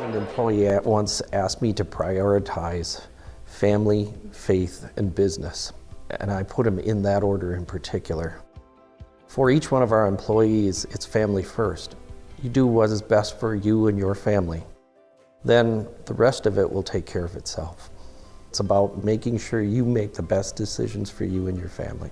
An employee at once asked me to prioritize family, faith, and business, and I put them in that order in particular. For each one of our employees, it's family first. You do what is best for you and your family. Then the rest of it will take care of itself. It's about making sure you make the best decisions for you and your family.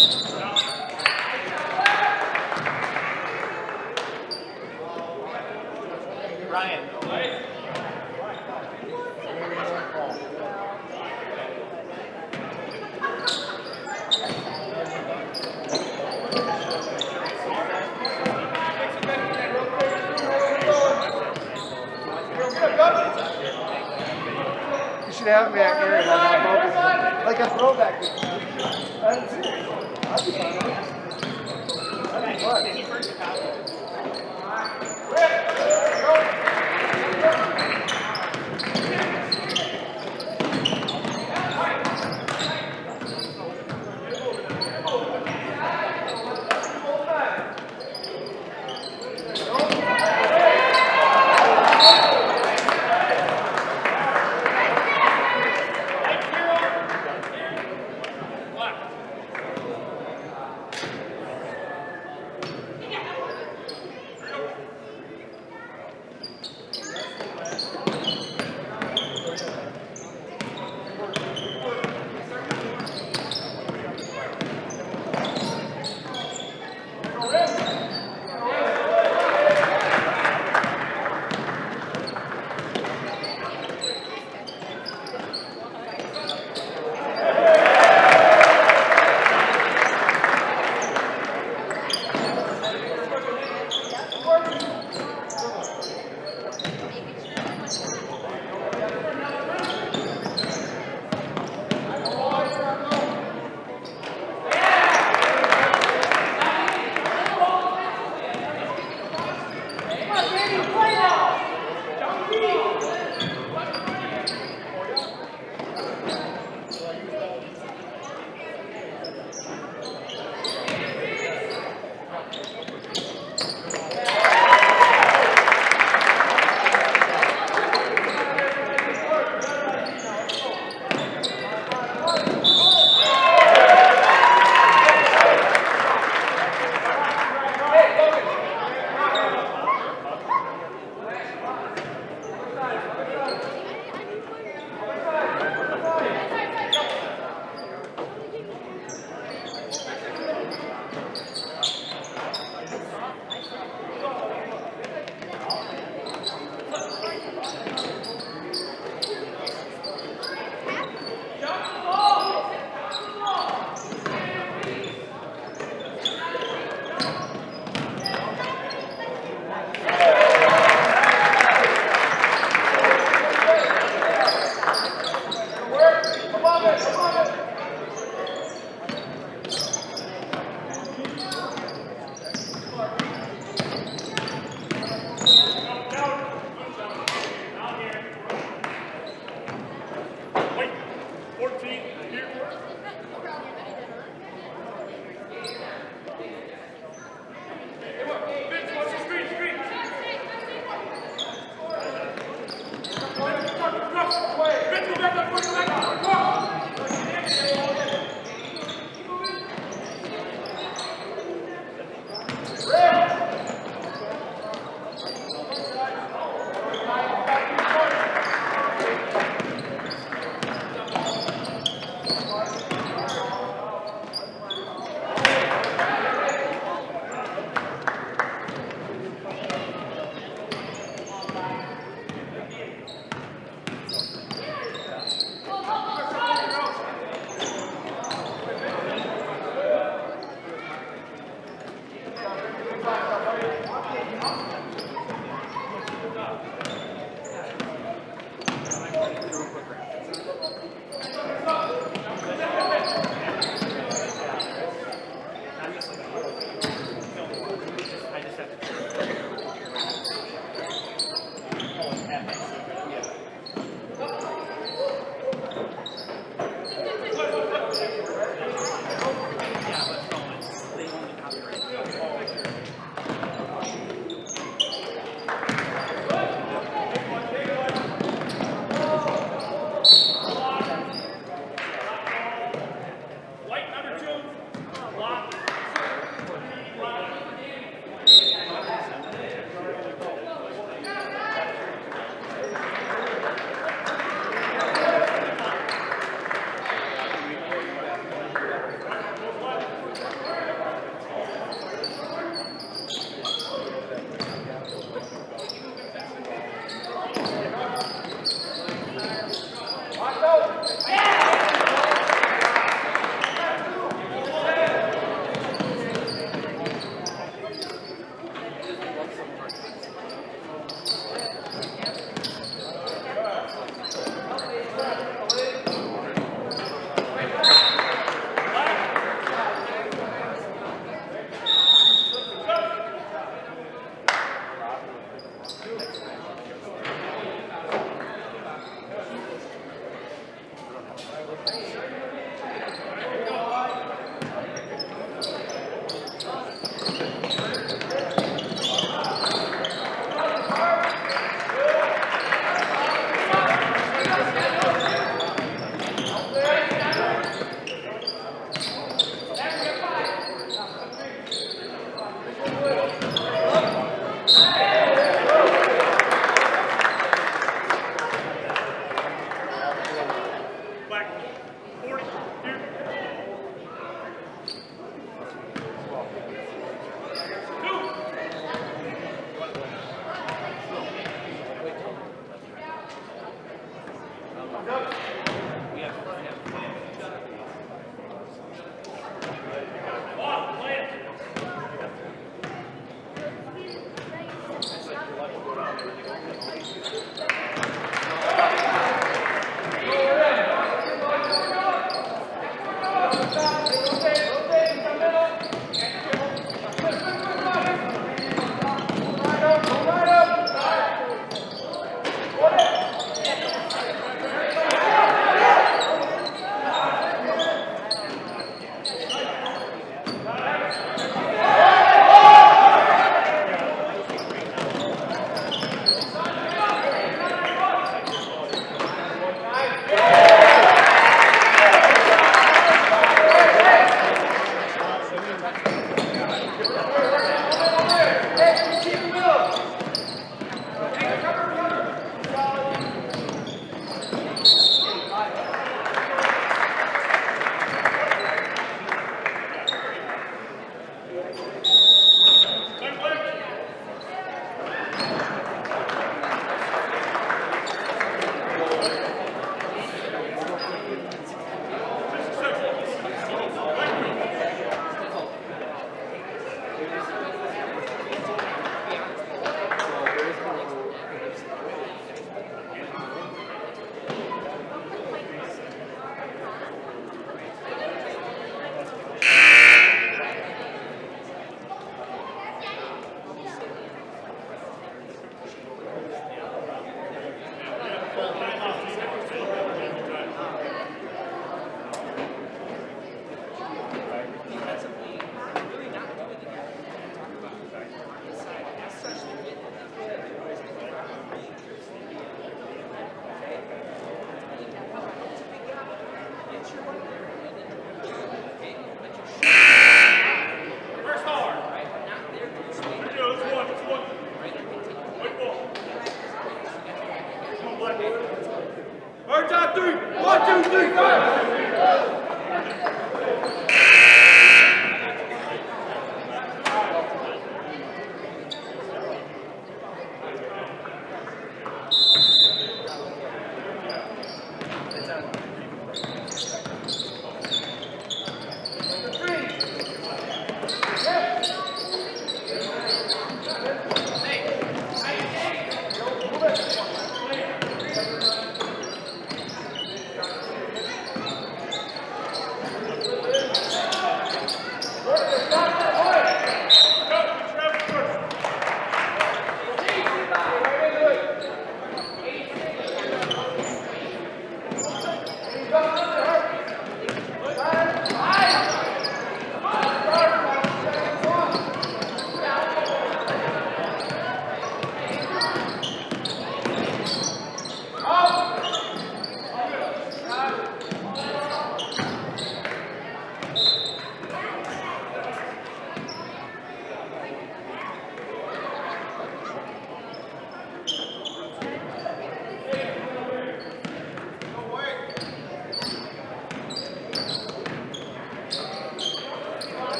You should have me at Gary, like a throwback. I'm serious. I'd be fine with it. That'd be fun.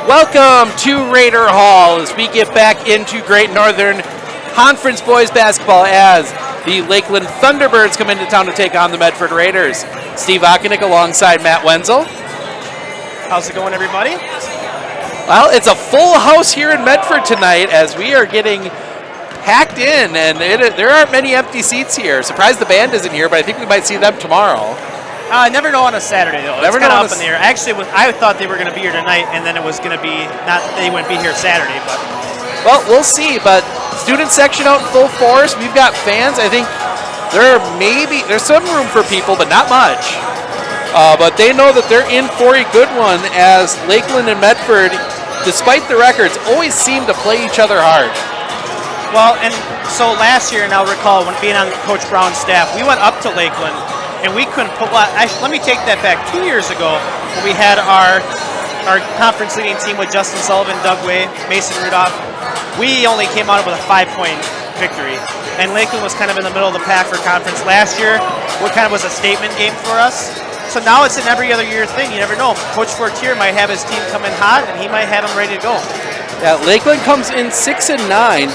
Welcome to Raider Hall as we get back into Great Northern Conference boys basketball as the Lakeland Thunderbirds come into town to take on the Medford Raiders. Steve Ockenick alongside Matt Wenzel. How's it going, everybody? Well, it's a full house here in Medford tonight as we are getting packed in, and there aren't many empty seats here. Surprised the band isn't here, but I think we might see them tomorrow. I never know on a Saturday, though. Never it's kind know of up in the air. Actually, I thought they were going to be here tonight, and then it was going to be they wouldn't be here Saturday. But well, we'll see. But student section out in full force. We've got fans. I think there's some room for people, but not much. But they know that they're in for a good one, as Lakeland and Medford, despite the records, always seem to play each other hard. well, and so last year, and I'll recall when being on Coach Brown's staff, we went up to Lakeland, and we couldn't pull out. Let me take that back. 2 years ago, when we had our conference leading team with Justin Sullivan, Doug Way, Mason Rudolph, we only came out with a 5-point victory. And Lakeland was kind of in the middle of the pack for conference last year. What kind of was a statement game for us. So now it's an every other year thing. You never know. Coach Fortier might have his team come in hot, and he might have them ready to go. Yeah, Lakeland comes in 6-9.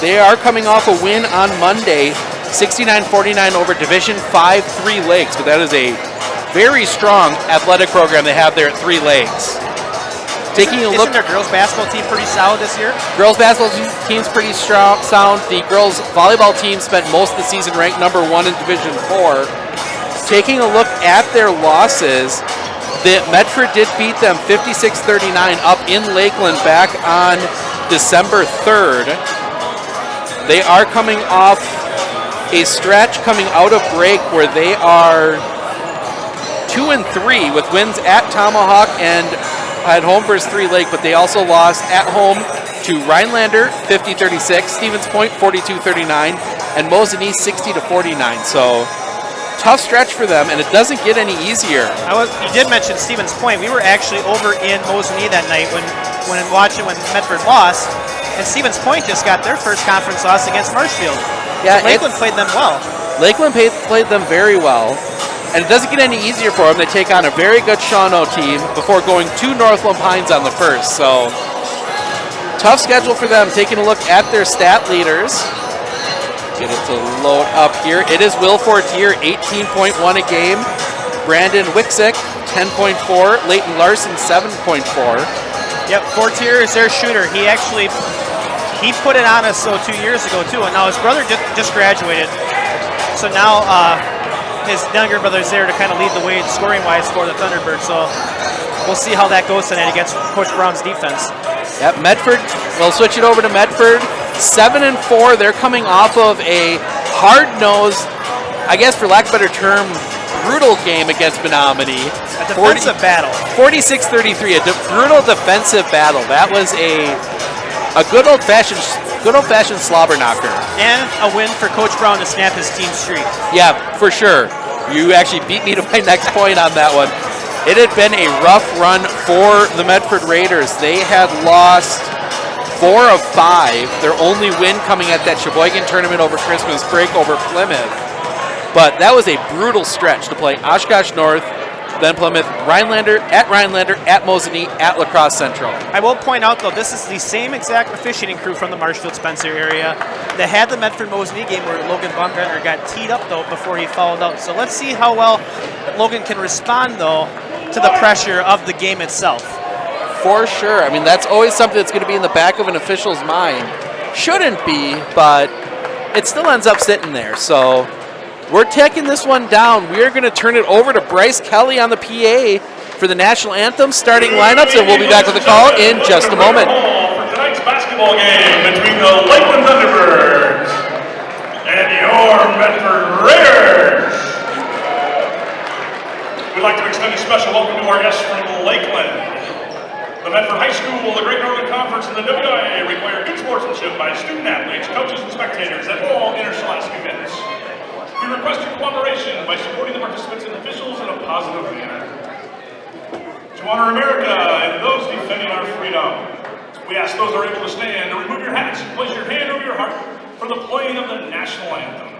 They are coming off a win on Monday, 69-49 over Division 5 Three Lakes. But that is a very strong athletic program they have there at Three Lakes. Taking a look, Isn't their girls basketball team pretty solid this year? girls basketball team's pretty strong, sound. The girls volleyball team spent most of the season ranked number 1 in Division 4. Taking a look at their losses, the Medford did beat them 56-39 up in Lakeland back on December 3rd. They are coming off a stretch coming out of break where they are 2-3 with wins at Tomahawk and at home versus 3 Lake, but they also lost at home to Rhinelander 50-36, Stevens Point 42-39, and Mosinee 60-49. So tough stretch for them, and it doesn't get any easier. You did mention Stevens Point. We were actually over in Mosinee that night when watching when Medford lost, and Stevens Point just got their first conference loss against Marshfield. Yeah, so Lakeland played them well. Lakeland played them very well, and it doesn't get any easier for them. They take on a very good Shawano team before going to Northland Pines on the first. So tough schedule for them. Taking a look at their stat leaders. Get it to load up here. It is Will Fortier, 18.1 a game. Brandon Wixick, 10.4. Leighton Larson, 7.4. Yep, Fortier is their shooter. He put it on us 2 years ago too, and now his brother just graduated. So now his younger brother's there to kind of lead the way scoring-wise for the Thunderbirds. So we'll see how that goes tonight against Coach Brown's defense. Yep, Medford. We'll switch it over to Medford. 7-4. They're coming off of a hard-nosed, I guess for lack of a better term, brutal game against Menominee. A defensive battle. 46-33, a brutal defensive battle. That was a good old-fashioned slobber knocker. And a win for Coach Brown to snap his team streak. Yeah, for sure. You actually beat me to my next point on that one. It had been a rough run for the Medford Raiders. They had lost 4 of 5. Their only win coming at that Sheboygan tournament over Christmas break over Plymouth. But that was a brutal stretch to play Oshkosh North, then Plymouth, Rhinelander, at Mosinee, at La Crosse Central. I will point out, though, this is the same exact officiating crew from the Marshfield-Spencer area that had the Medford-Mosinee game where Logan Baumgartner got teed up, though, before he fouled out. So let's see how well Logan can respond, though, to the pressure of the game itself. For sure. I mean, that's always something that's going to be in the back of an official's mind. Shouldn't be, but it still ends up sitting there. So we're taking this one down. We are going to turn it over to Bryce Kelly on the PA for the national anthem, starting lineups, and we'll be back with a call in just a moment. For tonight's basketball game between the Lakeland Thunderbirds and your Medford Raiders. We'd like to extend a special welcome to our guests from Lakeland. The Medford High School, the Great Northern Conference, and the WIA require good sportsmanship by student athletes, coaches, and spectators at all interscholastic events. We request your cooperation by supporting the participants and officials in a positive manner. To honor America and those defending our freedom, we ask those who are able to stand to remove your hats and place your hand over your heart for the playing of the national anthem.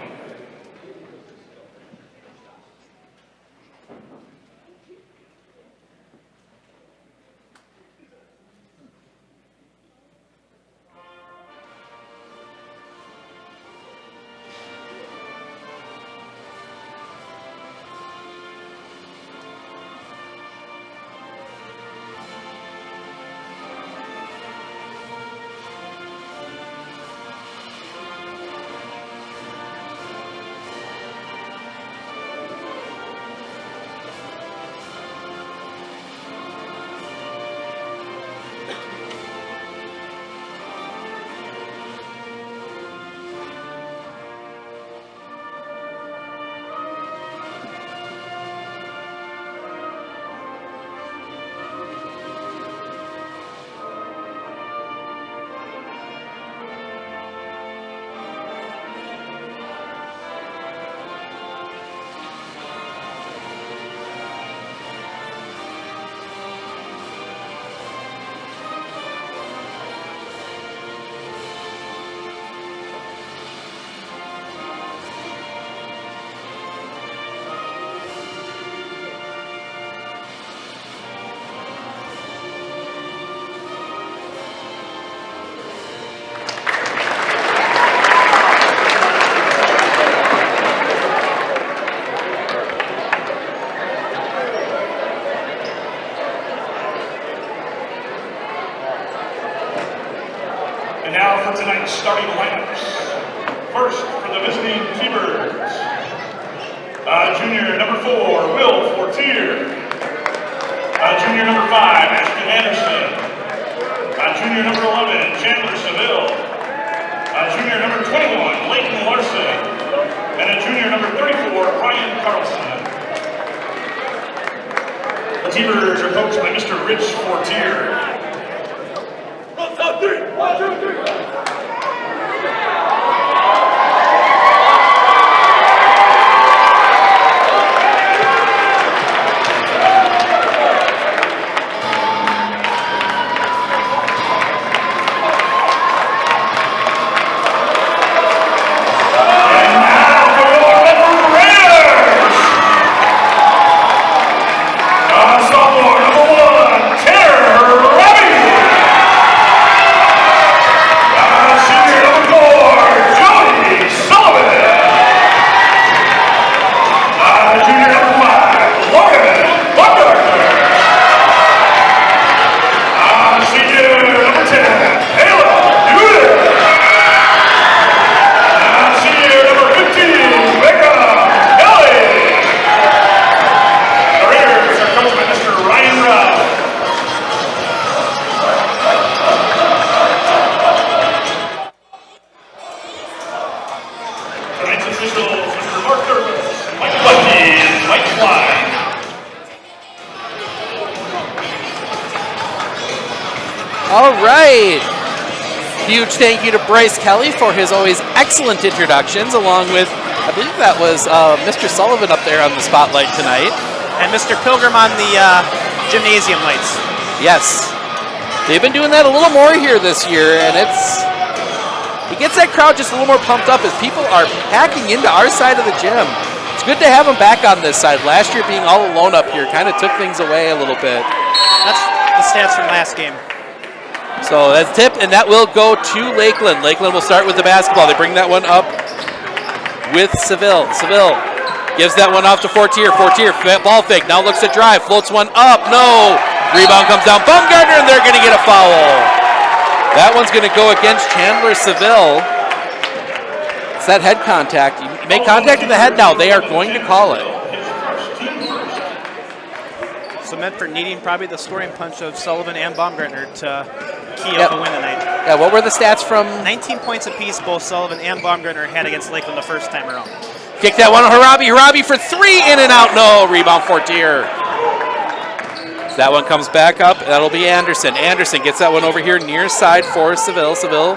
starting lineups. First, for the visiting T-Birds, junior number 4, Will Fortier. Junior number 5, Ashton Anderson. Junior number 11, Chandler Seville. Junior number 21, Leighton Larson. And a junior number 34, Ryan Carlson. The T-Birds are coached by Mr. Rich Fortier. 1, 2, 3. 1, 2, 3. All right. Huge thank you to Bryce Kelly for his always excellent introductions, along with, I believe that was Mr. Sullivan up there on the spotlight tonight. And Mr. Pilgrim on the gymnasium lights. Yes. They've been doing that a little more here this year, and it gets that crowd just a little more pumped up as people are packing into our side of the gym. It's good to have them back on this side. Last year being all alone up here kind of took things away a little bit. That's the stats from last game. So that's tipped, and that will go to Lakeland. Lakeland will start with the basketball. They bring that one up with Seville. Seville gives that one off to Fortier. Fortier, ball fake, now looks to drive, floats one up, no! Rebound comes down, Baumgartner, and they're going to get a foul. That one's going to go against Chandler Seville. It's that head contact. You make contact with the head now, they are going to call it. So Medford needing probably the scoring punch of Sullivan and Baumgartner to key up the win tonight. Yeah, what were the stats from? 19 points apiece both Sullivan and Baumgartner had against Lakeland the first time around. Kick that one, Harabi. Harabi for 3, in and out. No, rebound Fortier. That one comes back up. That'll be Anderson. Anderson gets that one over here near side for Seville. Seville,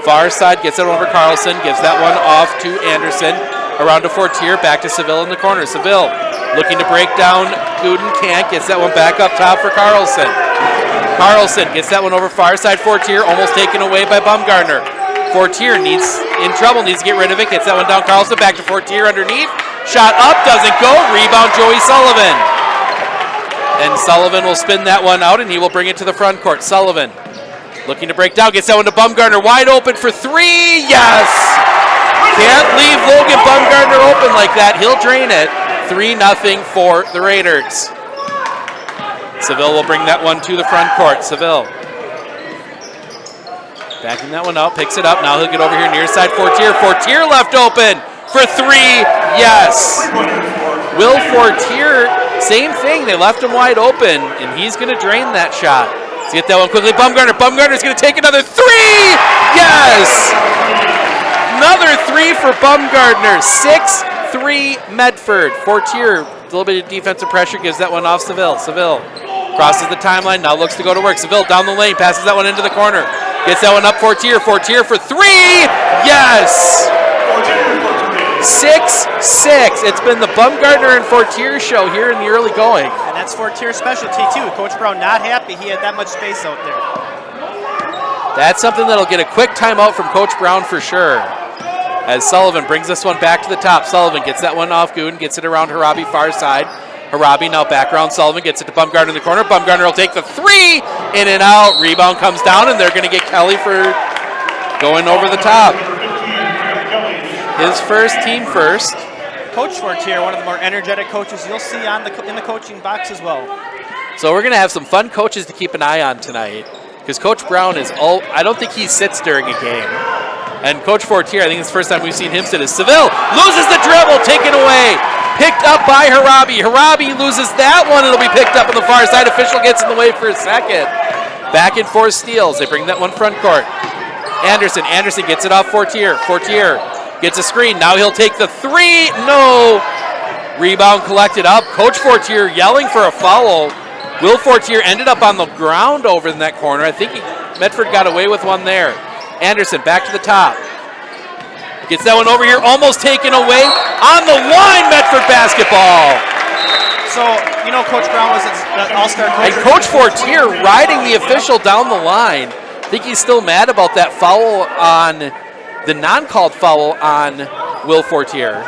far side, gets it over Carlson. Gives that one off to Anderson. Around to Fortier, back to Seville in the corner. Seville looking to break down Gooden, can't. Gets that one back up top for Carlson. Carlson gets that one over far side Fortier, almost taken away by Baumgartner. Fortier needs to get rid of it. Gets that one down Carlson, back to Fortier underneath. Shot up, doesn't go. Rebound Joey Sullivan. And Sullivan will spin that one out, and he will bring it to the front court. Sullivan looking to break down, gets that one to Baumgartner, wide open for 3. Yes! Can't leave Logan Baumgartner open like that. He'll drain it. 3-0 for the Raiders. Seville will bring that one to the front court. Seville backing that one up, picks it up. Now he'll get over here near side Fortier. Fortier left open for 3. Yes! Will Fortier, same thing. They left him wide open, and he's going to drain that shot. Let's get that one quickly. Baumgartner. Baumgartner's going to take another 3. Yes! Another 3 for Baumgartner. 6-3 Medford. Fortier, a little bit of defensive pressure, gives that one off Seville. Seville crosses the timeline, now looks to go to work. Seville down the lane, passes that one into the corner. Gets that one up Fortier. Fortier for 3. Yes! 6-6. It's been the Baumgartner and Fortier show here in the early going. And that's Fortier's specialty too. Coach Brown not happy he had that much space out there. That's something that'll get a quick timeout from Coach Brown for sure. As Sullivan brings this one back to the top. Sullivan gets that one off Gooden, gets it around Harabi far side. Harabi now back around Sullivan, gets it to Baumgartner in the corner. Baumgartner will take the 3, in and out. Rebound comes down, and they're going to get Kelly for going over the top. His first, team first. Coach Fortier, one of the more energetic coaches you'll see in the coaching box as well. So we're going to have some fun coaches to keep an eye on tonight, because Coach Brown I don't think he sits during a game. And Coach Fortier, I think it's the first time we've seen him sit, is Seville loses the dribble, taken away. Picked up by Harabi. Harabi loses that one. It'll be picked up on the far side. Official gets in the way for a second. Back and forth steals. They bring that one front court. Anderson gets it off Fortier. Fortier gets a screen. Now he'll take the three. No. Rebound collected up. Coach Fortier yelling for a foul. Will Fortier ended up on the ground over in that corner. I think Medford got away with one there. Anderson back to the top. Gets that one over here, almost taken away. On the line, Medford basketball. So, you know, Coach Brown was the all-star coach. And Coach Fortier riding the official down the line. I think he's still mad about that foul on, the non-called foul on Will Fortier.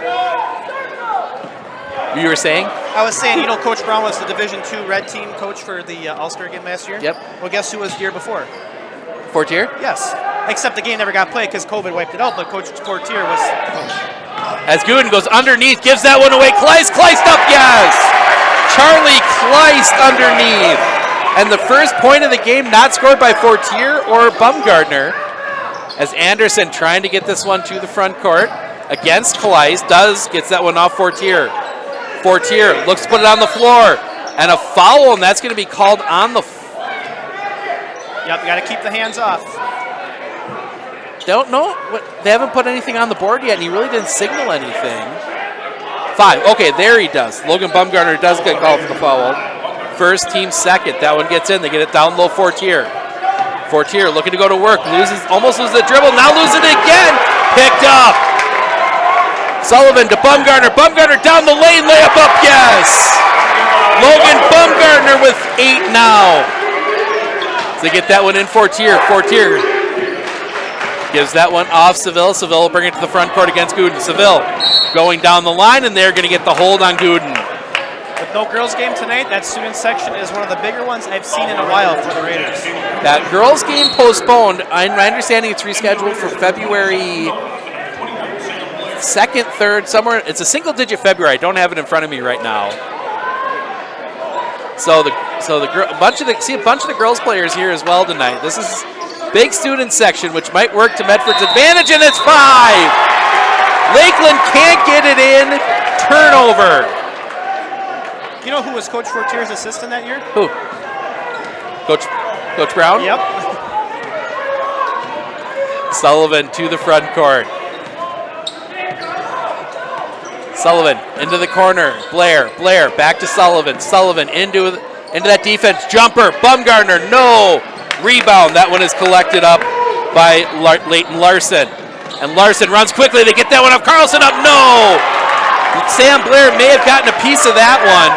You were saying? I was saying, you know, Coach Brown was the Division II Red Team coach for the All-Star game last year? Yep. Well, guess who was the year before? Fortier? Yes. Except the game never got played because COVID wiped it out, but Coach Fortier was the coach. As Gooden goes underneath, gives that one away. Kleist up, yes! Charlie Kleist underneath. And the first point of the game not scored by Fortier or Bumgardner. As Anderson trying to get this one to the front court against Kleist, gets that one off Fortier. Fortier looks to put it on the floor. And a foul, and that's going to be called on the Yep, you got to keep the hands off. Don't know. They haven't put anything on the board yet, and he really didn't signal anything. 5. Okay, there he does. Logan Bumgardner does get called for the foul. First team second. That one gets in. They get it down low. Fortier looking to go to work. Almost loses the dribble. Now loses it again. Picked up. Sullivan to Bumgardner. Bumgardner down the lane. Layup up. Yes. Logan Bumgardner with 8 now. They get that one in Fortier. Fortier gives that one off Seville. Seville will bring it to the front court against Gooden. Seville going down the line, and they're going to get the hold on Gooden. With no girls game tonight, that student section is one of the bigger ones I've seen in a while for the Raiders. That girls game postponed. My understanding it's rescheduled for February 2nd, 3rd, somewhere. It's a single-digit February. I don't have it in front of me right now. So a bunch of the girls players here as well tonight. This is big student section, which might work to Medford's advantage, and it's 5. Lakeland can't get it in. Turnover. You know who was Coach Fortier's assistant that year? Who? Coach Brown? Yep. Sullivan to the front court. Sullivan into the corner. Blair back to Sullivan. Sullivan into that defense. Jumper. Bumgardner. No. Rebound. That one is collected up by Leighton Larson. And Larson runs quickly. They get that one up. Carlson up. No. Sam Blair may have gotten a piece of that one.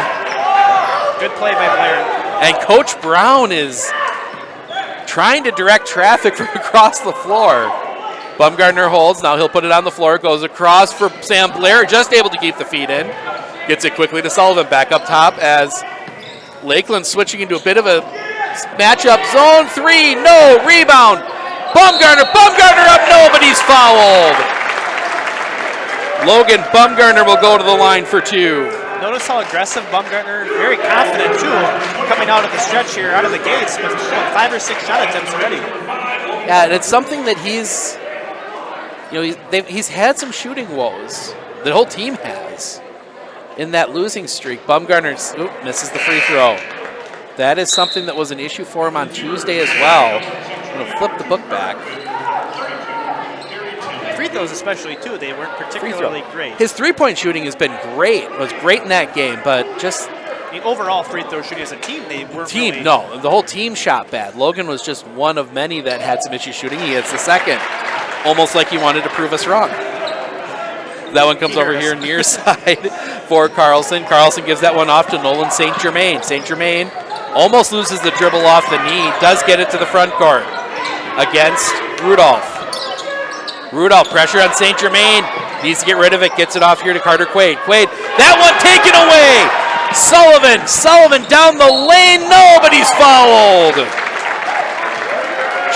Good play by Blair. And Coach Brown is trying to direct traffic from across the floor. Bumgardner holds. Now he'll put it on the floor. Goes across for Sam Blair. Just able to keep the feet in. Gets it quickly to Sullivan. Back up top as Lakeland switching into a bit of a matchup. Zone 3. No. Rebound. Bumgardner up. No, but he's fouled. Logan Bumgardner will go to the line for 2. Notice how aggressive Bumgardner, very confident too, coming out of the stretch here, out of the gates, with 5 or 6 shot attempts already. Yeah, and it's something that he's had some shooting woes. The whole team has in that losing streak. Bumgardner misses the free throw. That is something that was an issue for him on Tuesday as well. I'm going to flip the book back. Free throws especially too, they weren't particularly great. His three-point shooting has been great. It was great in that game, but just the overall free throw shooting as a team, they weren't really. No, the whole team shot bad. Logan was just one of many that had some issues shooting. He hits the second, almost like he wanted to prove us wrong. That one comes over here near side for Carlson. Carlson gives that one off to Nolan St. Germain. St. Germain almost loses the dribble off the knee, does get it to the front court against Rudolph. Rudolph, pressure on St. Germain. Needs to get rid of it. Gets it off here to Carter Quaid. That one taken away. Sullivan down the lane. No, but he's fouled.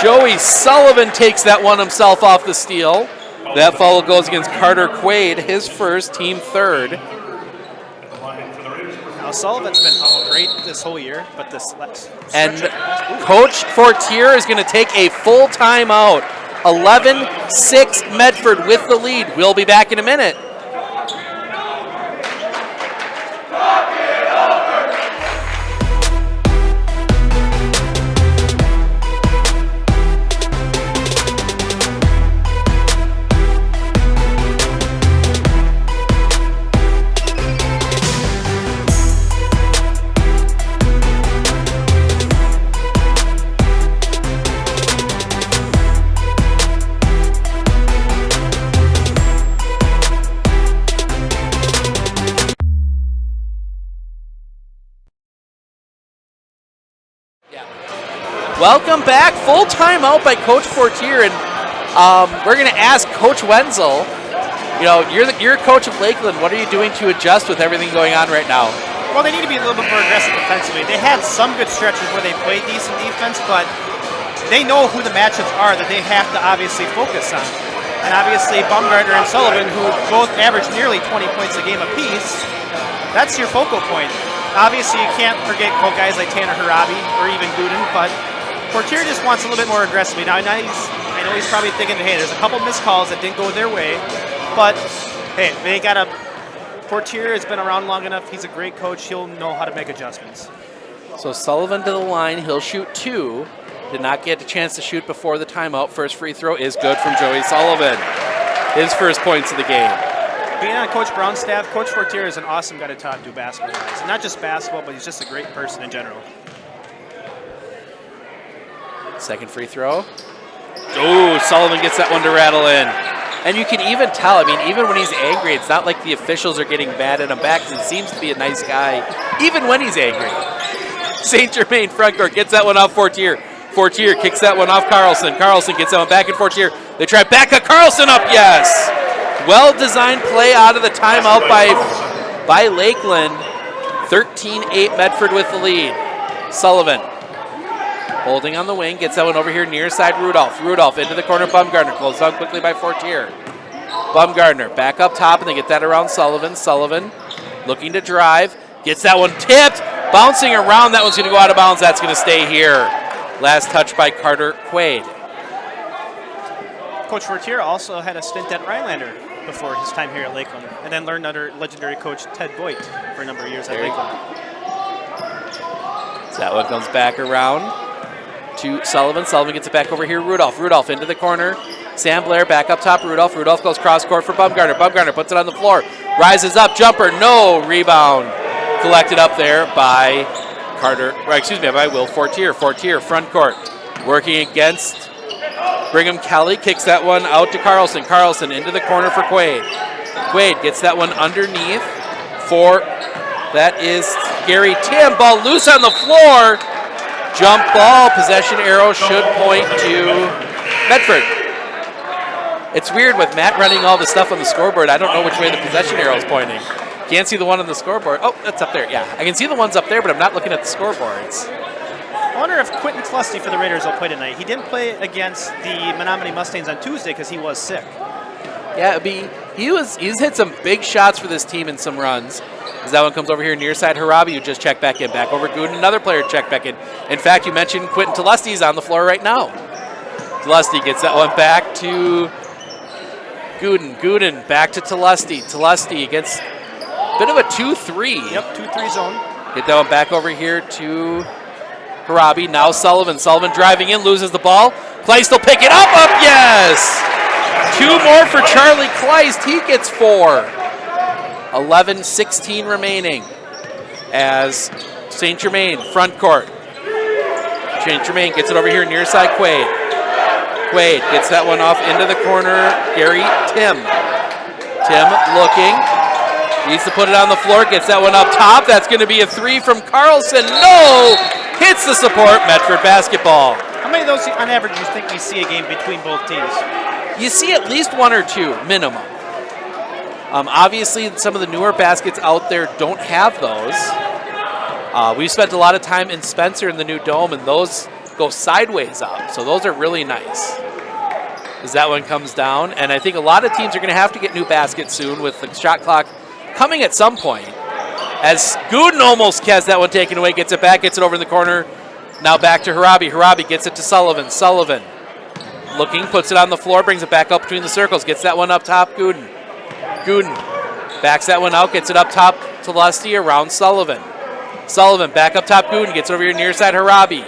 Joey Sullivan takes that one himself off the steal. That foul goes against Carter Quaid, his first, team third. Now Sullivan's been great this whole year, but this last and Coach Fortier is going to take a full timeout. 11-6 Medford with the lead. We'll be back in a minute. Welcome back. Full timeout by Coach Fortier, and we're going to ask Coach Wenzel. You know, you're coach of Lakeland. What are you doing to adjust with everything going on right now? Well, they need to be a little bit more aggressive defensively. They had some good stretches where they played decent defense, but they know who the matchups are that they have to obviously focus on. And obviously, Baumgartner and Sullivan, who both average nearly 20 points a game apiece, that's your focal point. Obviously, you can't forget guys like Tanner Harabi or even Gooden, but Fortier just wants a little bit more aggressively. Now, I know he's probably thinking, hey, there's a couple missed calls that didn't go their way, but hey, they got to. Fortier has been around long enough. He's a great coach. He'll know how to make adjustments. So Sullivan to the line. He'll shoot 2. Did not get a chance to shoot before the timeout. First free throw is good from Joey Sullivan. His first points of the game. Being on Coach Brown's staff, Coach Fortier is an awesome guy to talk to basketball-wise. And not just basketball, but he's just a great person in general. Second free throw. Oh, Sullivan gets that one to rattle in. And you can even tell, I mean, even when he's angry, it's not like the officials are getting mad at him back. He seems to be a nice guy, even when he's angry. St. Germain front court gets that one off Fortier. Fortier kicks that one off Carlson. Carlson gets that one back at Fortier. They try back at Carlson up, yes! Well-designed play out of the timeout by Lakeland. 13-8 Medford with the lead. Sullivan holding on the wing, gets that one over here near side Rudolph. Rudolph into the corner, Baumgartner. Closed down quickly by Fortier. Baumgartner back up top, and they get that around Sullivan. Sullivan looking to drive. Gets that one tipped. Bouncing around. That one's going to go out of bounds. That's going to stay here. Last touch by Carter Quaid. Coach Fortier also had a stint at Rhinelander before his time here at Lakeland, and then learned under legendary coach Ted Voigt for a number of years at Lakeland. So that one comes back around to Sullivan. Sullivan gets it back over here. Rudolph. Rudolph into the corner. Sam Blair back up top. Rudolph. Rudolph goes cross court for Baumgartner. Baumgartner puts it on the floor. Rises up. Jumper. No. Rebound. Collected up there by by Will Fortier. Fortier front court. Working against Brigham Kelly. Kicks that one out to Carlson. Carlson into the corner for Quaid. Quaid gets that one underneath for, that is Gary Tim. Ball loose on the floor. Jump ball, possession arrow should point to Medford. It's weird with Matt running all the stuff on the scoreboard. I don't know which way the possession arrow is pointing. Can't see the one on the scoreboard. Oh, that's up there. Yeah, I can see the ones up there, but I'm not looking at the scoreboards. I wonder if Quentin Tlusty for the Raiders will play tonight. He didn't play against the Menominee Mustangs on Tuesday because he was sick. Yeah, he's hit some big shots for this team in some runs. As that one comes over here near side, Harabi, who just checked back in. Back over Gooden, another player checked back in. In fact, you mentioned Quentin Tlusty's on the floor right now. Tlusty gets that one back to Gooden. Gooden back to Tlusty. Tlusty gets a bit of a 2-3. Yep, 2-3 zone. Get that one back over here to Harabi. Now Sullivan. Sullivan driving in, loses the ball. Kleist will pick it up, yes! 2 more for Charlie Kleist. He gets 4. 11-16 remaining as St. Germain front court. St. Germain gets it over here near side Quaid. Quaid gets that one off into the corner. Gary Tim. Tim looking. Needs to put it on the floor. Gets that one up top. That's going to be a 3 from Carlson. No! Hits the support. Medford basketball. How many of those on average do you think we see a game between both teams? You see at least 1 or 2 minimum. Obviously, some of the newer baskets out there don't have those. We've spent a lot of time in Spencer in the new dome, and those go sideways up. So those are really nice. As that one comes down, and I think a lot of teams are going to have to get new baskets soon with the shot clock coming at some point. As Gooden almost has that one taken away, gets it back, gets it over in the corner. Now back to Harabi. Harabi gets it to Sullivan. Sullivan looking, puts it on the floor, brings it back up between the circles, gets that one up top, Gooden. Gooden backs that one out, gets it up top to Lusty, around Sullivan. Sullivan back up top, Gooden gets over here near side Harabi.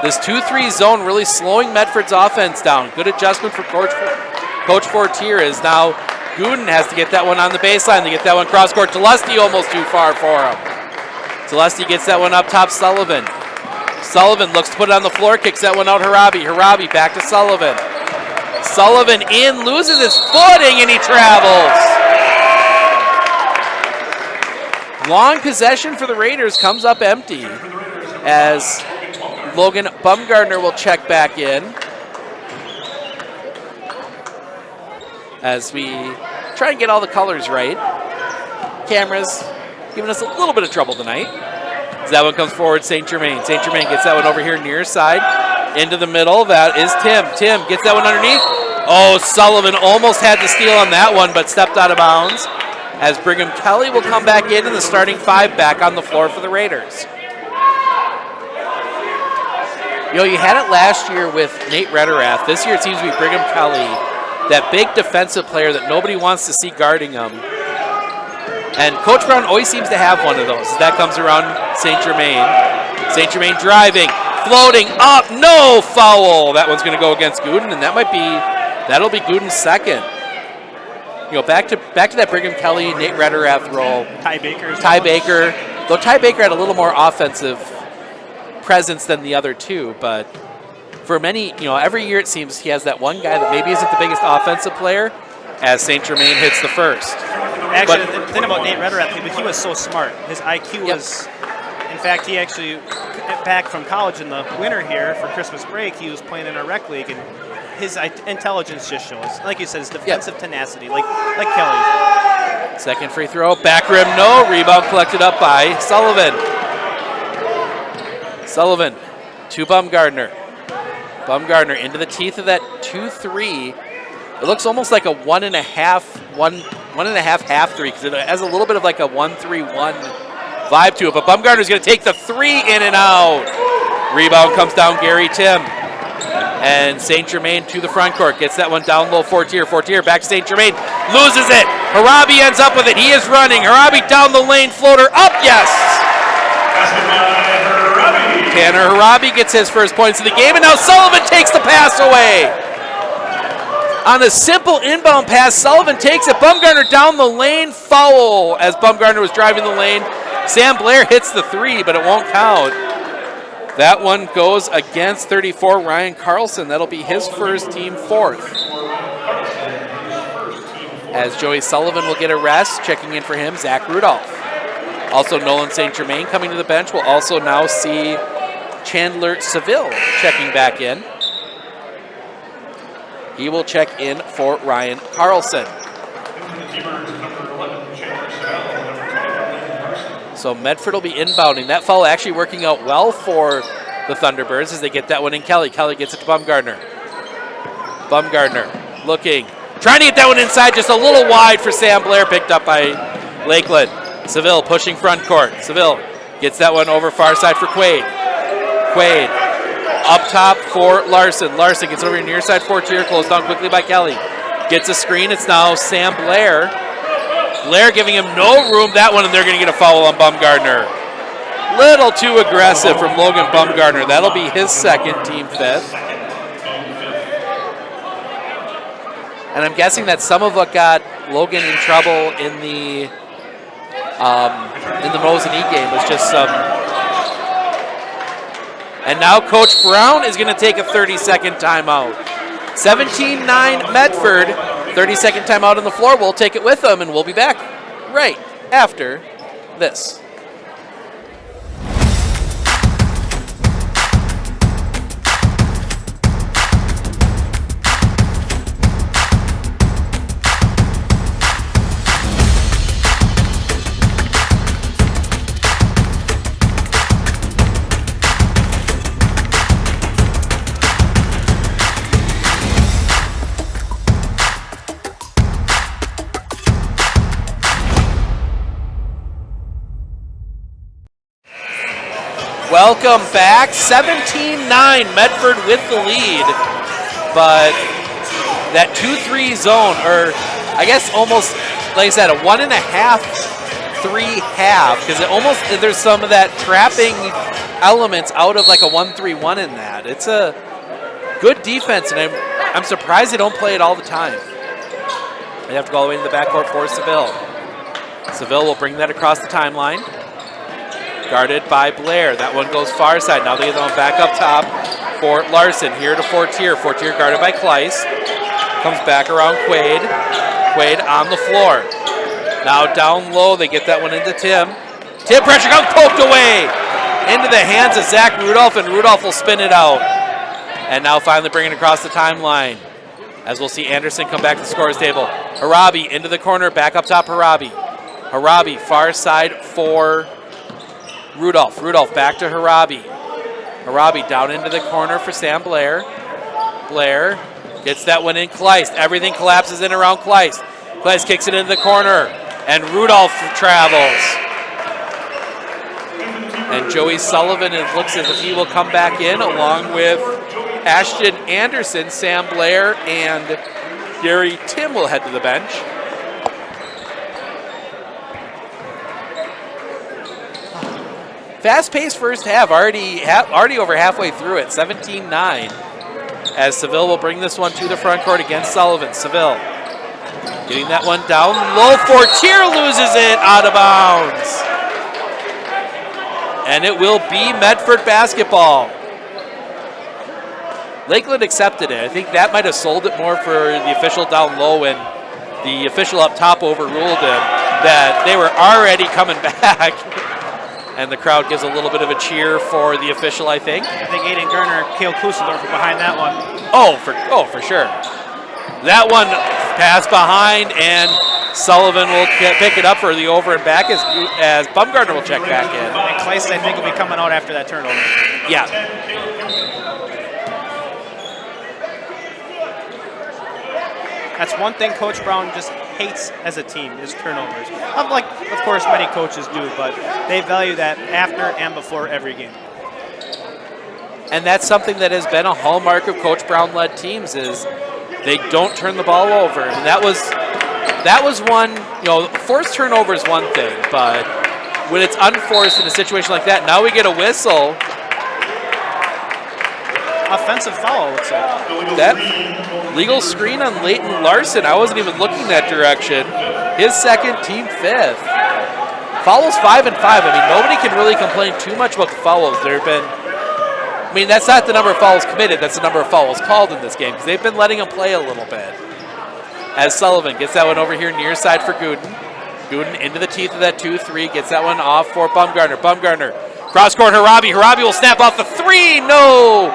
This 2-3 zone really slowing Medford's offense down. Good adjustment for Coach Fortier is now Gooden has to get that one on the baseline to get that one cross court to Lusty, almost too far for him. So Lusty gets that one up top, Sullivan. Sullivan looks to put it on the floor, kicks that one out Harabi. Harabi back to Sullivan. Sullivan in, loses his footing, and he travels. Long possession for the Raiders comes up empty as Logan Bumgardner will check back in. As we try and get all the colors right. Cameras giving us a little bit of trouble tonight. As that one comes forward, St. Germain. St. Germain gets that one over here near side. Into the middle, that is Tim. Tim gets that one underneath. Oh, Sullivan almost had the steal on that one, but stepped out of bounds. As Brigham Kelly will come back in and the starting five back on the floor for the Raiders. You know, you had it last year with Nate Rederath. This year it seems to be Brigham Kelly, that big defensive player that nobody wants to see guarding him. And Coach Brown always seems to have one of those. That comes around St. Germain. St. Germain driving, floating up, no foul. That one's going to go against Gooden, and that'll be Gooden's second. You know, back to that Brigham Kelly, Nate Rederath role. Ty Baker. Though Ty Baker had a little more offensive presence than the other two, but for many, you know, every year it seems he has that one guy that maybe isn't the biggest offensive player as St. Germain hits the first. Actually, the thing about Nate Rederath, he was so smart. His IQ was, in fact, he actually, back from college in the winter here for Christmas break, he was playing in a rec league, and his intelligence just shows. Like you said, his defensive tenacity, like Kelly. Second free throw, back rim, no. Rebound collected up by Sullivan. Sullivan to Bumgardner. Bumgardner into the teeth of that 2-3. It looks almost like a one and a half half three because it has a little bit of like a 1-3-1 vibe to it. But Bumgardner's going to take the three in and out. Rebound comes down Gary Tim. And St. Germain to the front court. Gets that one down low, Fortier. Fortier back to St. Germain. Loses it. Harabi ends up with it. He is running. Harabi down the lane. Floater up. Yes. Tanner Harabi gets his first points of the game. And now Sullivan takes the pass away. On a simple inbound pass, Sullivan takes it. Bumgardner down the lane. Foul as Bumgardner was driving the lane. Sam Blair hits the three, but it won't count. That one goes against 34, Ryan Carlson. That'll be his first, team fourth. As Joey Sullivan will get a rest, checking in for him, Zach Rudolph. Also, Nolan St. Germain coming to the bench. We'll also now see Chandler Seville checking back in. He will check in for Ryan Carlson. So Medford will be inbounding. That foul actually working out well for the Thunderbirds as they get that one in Kelly. Kelly gets it to Bumgardner. Bumgardner looking. Trying to get that one inside, just a little wide for Sam Blair, picked up by Lakeland. Seville pushing front court. Seville gets that one over far side for Quaid. Quaid up top for Larson. Larson gets over here near side Fortier, closed down quickly by Kelly. Gets a screen. It's now Sam Blair. Blair giving him no room. That one, and they're going to get a foul on Bumgardner. Little too aggressive from Logan Bumgardner. That'll be his second, team fifth. And I'm guessing that some of what got Logan in trouble in the Mosinee game was just some. And now Coach Brown is going to take a 30-second timeout. 17-9 Medford. 30-second timeout on the floor. We'll take it with them, and we'll be back right after this. Welcome back. 17-9, Medford with the lead. but that 2-3 zone, or I guess almost, like I said, a 1.5-3 half, because it almost, there's some of that trapping elements out of like a 1-3-1 in that. It's a good defense, and I'm surprised they don't play it all the time. They have to go all the way into the backcourt for Seville. Seville will bring that across the timeline. Guarded by Blair. That one goes far side. Now they get on back up top for Larson. Here to Fortier. Fortier guarded by Kleiss. Comes back around Quaid. Quaid on the floor. Now down low, they get that one into Tim. Tim pressure comes poked away. Into the hands of Zach Rudolph, and Rudolph will spin it out. And now finally bringing it across the timeline. As we'll see Anderson come back to the scorer's table. Harabi into the corner, back up top Harabi. Harabi far side for Rudolph. Rudolph back to Harabi. Harabi down into the corner for Sam Blair. Blair gets that one in Kleiss. Everything collapses in around Kleiss. Kleiss kicks it into the corner, and Rudolph travels. And Joey Sullivan, it looks as if he will come back in along with Ashton Anderson. Sam Blair and Gary Tim will head to the bench. Fast-paced first half, already over halfway through it, 17-9. As Seville will bring this one to the front court against Sullivan. Seville getting that one down low. Fortier loses it out of bounds. And it will be Medford basketball. Lakeland accepted it. I think that might have sold it more for the official down low, and the official up top overruled him, that they were already coming back. And the crowd gives a little bit of a cheer for the official, I think. I think Aiden Garner, Cale Kusendorf are behind that one. Oh, for sure. That one passed behind, and Sullivan will pick it up for the over and back as Bumgarner will check back in. And Kleiss, I think, will be coming out after that turnover. Yeah. That's one thing Coach Brown just hates as a team, is turnovers. Like, of course, many coaches do, but they value that after and before every game. And that's something that has been a hallmark of Coach Brown-led teams, is they don't turn the ball over. And that was one, forced turnover is one thing, but when it's unforced in a situation like that, now we get a whistle. Offensive foul, looks like. That legal screen on Leighton Larson, I wasn't even looking that direction. His second, team fifth. Fouls 5 and 5. I mean, nobody can really complain too much about the fouls. There have been, that's not the number of fouls committed, that's the number of fouls called in this game, because they've been letting them play a little bit. As Sullivan gets that one over here near side for Gooden. Gooden into the teeth of that 2-3, gets that one off for Bumgarner. Bumgarner, cross court Harabi. Harabi will snap off the three. No!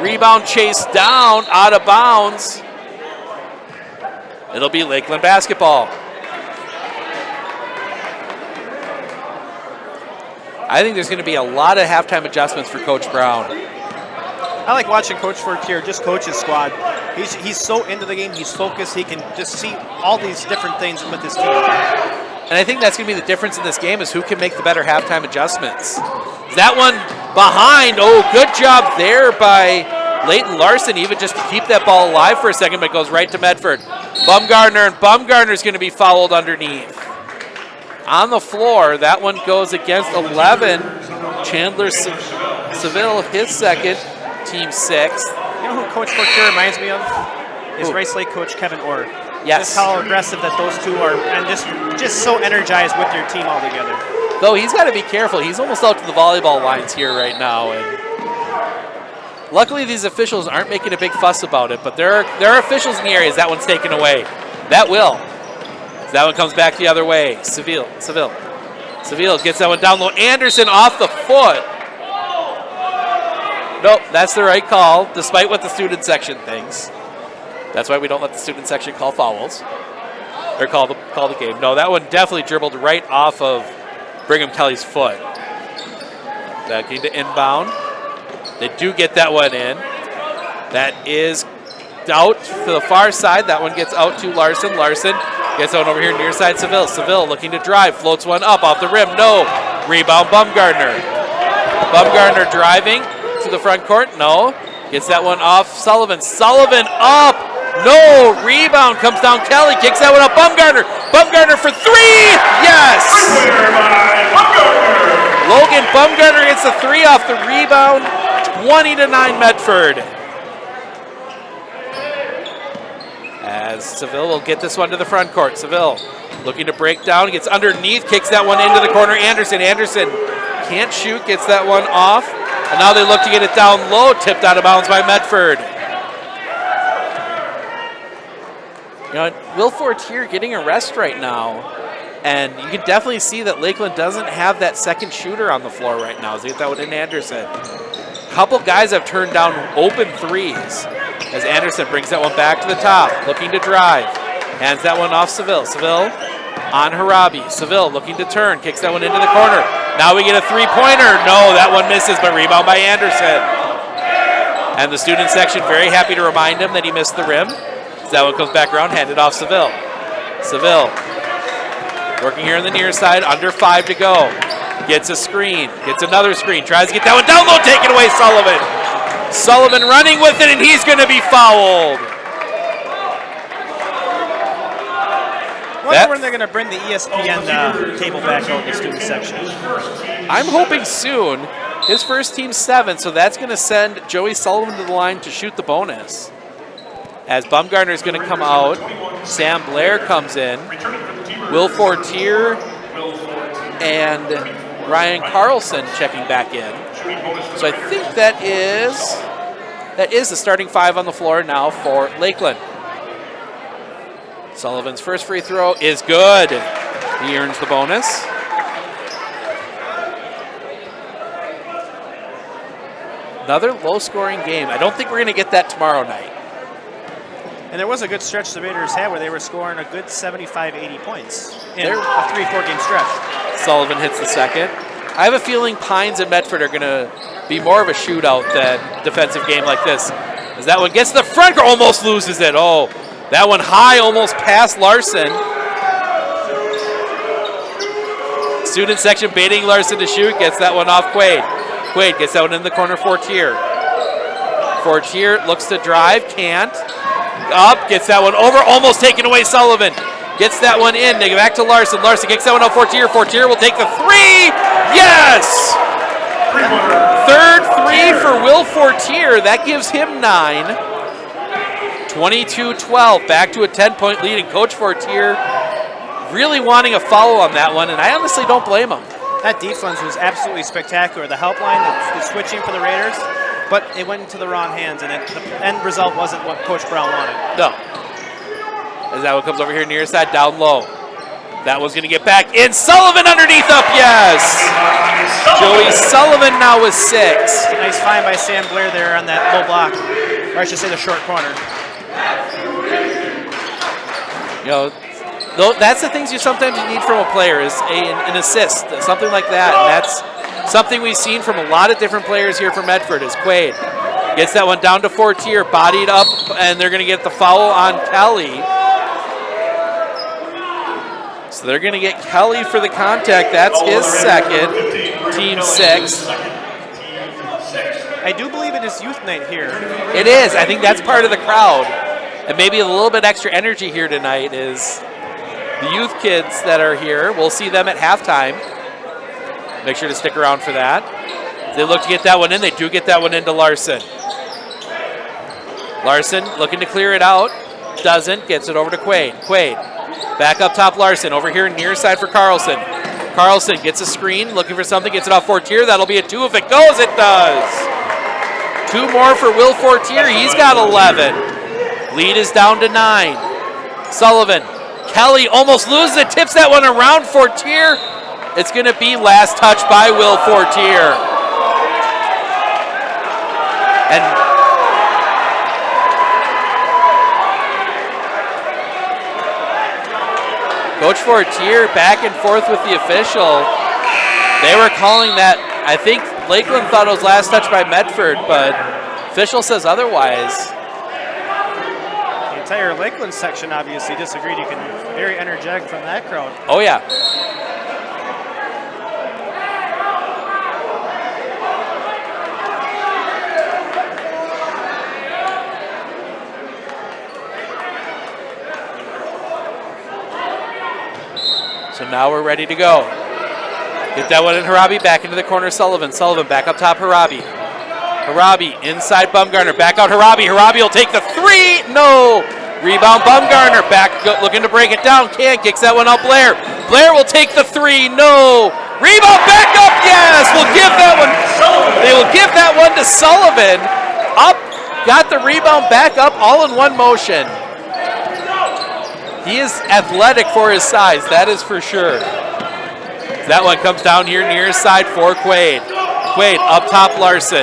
Rebound chase down, out of bounds. It'll be Lakeland basketball. I think there's going to be a lot of halftime adjustments for Coach Brown. I like watching Coach Fortier just coach his squad. He's so into the game, he's focused, he can just see all these different things with his team. And I think that's going to be the difference in this game, is who can make the better halftime adjustments. That one behind. Oh, good job there by Leighton Larson, even just to keep that ball alive for a second, but it goes right to Medford. Bumgarner, and Bumgarner's going to be fouled underneath. On the floor, that one goes against 11. Chandler Seville, his second, team sixth. You know who Coach Fortier reminds me of? Is Rice Lake coach Kevin Orr. Yes. Just how aggressive that those two are, and just so energized with their team all together. Though he's got to be careful. He's almost out to the volleyball lines here right now, and luckily these officials aren't making a big fuss about it, but there are officials in the areas. That one's taken away. That will. That one comes back the other way. Seville gets that one down low. Anderson off the foot. Nope, that's the right call, despite what the student section thinks. That's why we don't let the student section call fouls. Or call the game. No, that one definitely dribbled right off of Brigham Kelly's foot. That getting to inbound. They do get that one in. That is out to the far side. That one gets out to Larson. Larson gets that one over here near side Seville. Seville looking to drive. Floats one up off the rim. No. Rebound Bumgarner. Bumgarner driving to the front court. No. Gets that one off Sullivan. Sullivan up. No. Rebound comes down. Kelly kicks that one up. Bumgarner. Bumgarner for three. Yes. Winner by Bumgarner. Logan Bumgarner gets the three off the rebound. 20-9 Medford. As Seville will get this one to the front court. Seville looking to break down. Gets underneath. Kicks that one into the corner. Anderson. Anderson can't shoot. Gets that one off. And now they look to get it down low, tipped out of bounds by Medford. You know, Will Fortier getting a rest right now. And you can definitely see that Lakeland doesn't have that second shooter on the floor right now. As they get that one in Anderson. A couple guys have turned down open threes. As Anderson brings that one back to the top, looking to drive. Hands that one off Seville. Seville on Harabi. Seville looking to turn, kicks that one into the corner. Now we get a three-pointer. No, that one misses, but rebound by Anderson. And the student section very happy to remind him that he missed the rim. That one comes back around, handed off Seville. Seville working here on the near side, under 5 to go. Gets a screen, gets another screen, tries to get that one down low, taken away Sullivan. Sullivan running with it, and he's going to be fouled. Wonder when they're going to bring the ESPN table back out in the student section. I'm hoping soon. His first team's 7, so that's going to send Joey Sullivan to the line to shoot the bonus. As Bumgarner is going to come out, Sam Blair comes in, Will Fortier and Ryan Carlson checking back in. So I think that is the starting 5 on the floor now for Lakeland. Sullivan's first free throw is good. He earns the bonus. Another low-scoring game. I don't think we're going to get that tomorrow night. And there was a good stretch the Raiders had where they were scoring a good 75, 80 points in a 3-4 game stretch. Sullivan hits the second. I have a feeling Pines and Medford are going to be more of a shootout than defensive game like this. As that one gets to the front, almost loses it. Oh, that one high, almost past Larson. Student section baiting Larson to shoot, gets that one off Quaid. Quaid gets that one in the corner, Fortier. Fortier looks to drive, can't. Up, gets that one over, almost taken away Sullivan. Gets that one in, they go back to Larson. Larson kicks that one out, Fortier. Fortier will take the three, yes! Third three for Will Fortier, that gives him 9. 22-12, back to a 10-point lead, and Coach Fortier really wanting a foul on that one, and I honestly don't blame him. That defense was absolutely spectacular. The help line, the switching for the Raiders, but it went into the wrong hands, and the end result wasn't what Coach Brown wanted. No. As that one comes over here near side, down low. That one's going to get back in. Sullivan underneath up, yes! Joey Sullivan now with 6. Nice find by Sam Blair there on that low block, or I should say the short corner. You know, that's the things you sometimes need from a player is an assist, something like that. And that's something we've seen from a lot of different players here for Medford is Quaid. Gets that one down to Fortier, bodied up, and they're going to get the foul on Kelly. So they're going to get Kelly for the contact. That's his second, team 6. I do believe it is youth night here. It is. I think that's part of the crowd. And maybe a little bit extra energy here tonight is the youth kids that are here. We'll see them at halftime. Make sure to stick around for that. They look to get that one in. They do get that one into Larson. Larson looking to clear it out. Doesn't. Gets it over to Quaid. Quaid. Back up top Larson. Over here near side for Carlson. Carlson gets a screen. Looking for something. Gets it off Fortier. That'll be a 2 if it goes. It does. 2 more for Will Fortier. He's got 11. Lead is down to 9. Sullivan. Kelly almost loses it. Tips that one around Fortier. It's going to be last touch by Will Fortier. And Coach Fortier back and forth with the official. They were calling that, I think Lakeland thought it was last touch by Medford, but official says otherwise. The entire Lakeland section obviously disagreed. You can very energetic from that crowd. Oh yeah. So now we're ready to go. Get that one in Harabi, back into the corner, Sullivan. Sullivan back up top, Harabi. Harabi inside Bumgarner, back out Harabi. Harabi will take the three, no! Rebound Bumgarner, back looking to break it down, can't, kicks that one out Blair. Blair will take the three, no! Rebound back up, yes! We'll give that one, they will give that one to Sullivan. Up, got the rebound back up, all in one motion. He is athletic for his size, that is for sure. That one comes down here near his side for Quaid. Quaid up top, Larson.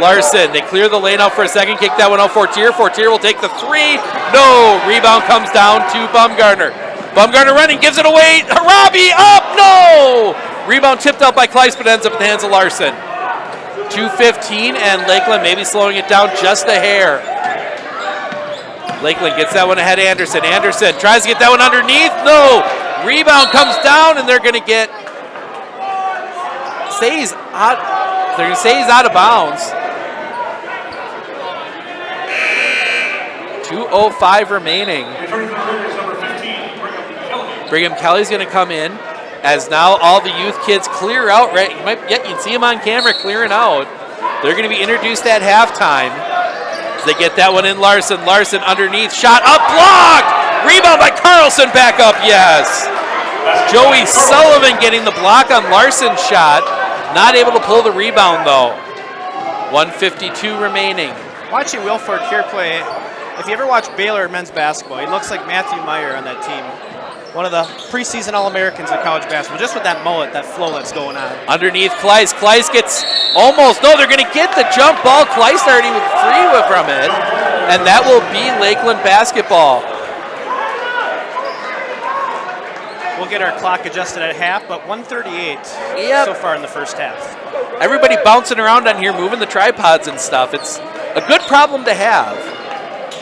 Larson, they clear the lane out for a second, kick that one out Fortier. Fortier will take the three. No, rebound comes down to Bumgarner. Bumgarner running, gives it away. Harabi up, no! Rebound tipped out by Kleiss, but ends up in the hands of Larson. 2:15, and Lakeland maybe slowing it down just a hair. Lakeland gets that one ahead of Anderson. Anderson tries to get that one underneath. No! Rebound comes down, and they're going to get... They're going to say he's out of bounds. 2:05 remaining. Brigham Kelly's going to come in as now all the youth kids clear out. Right, you can see him on camera clearing out. They're going to be introduced at halftime. They get that one in Larson. Larson underneath, shot up, blocked! Rebound by Carlson, back up, yes. Joey Sullivan getting the block on Larson's shot. Not able to pull the rebound, though. 1:52 remaining. Watching Wilford here play, if you ever watch Baylor men's basketball, he looks like Matthew Meyer on that team. One of the preseason All-Americans in college basketball, just with that mullet, that flow that's going on. Underneath Kleiss. Kleiss gets almost, no, they're going to get the jump ball. Kleiss already with free from it, and that will be Lakeland basketball. We'll get our clock adjusted at half, but 1:38 so far in the first half. Everybody bouncing around on here, moving the tripods and stuff. It's a good problem to have.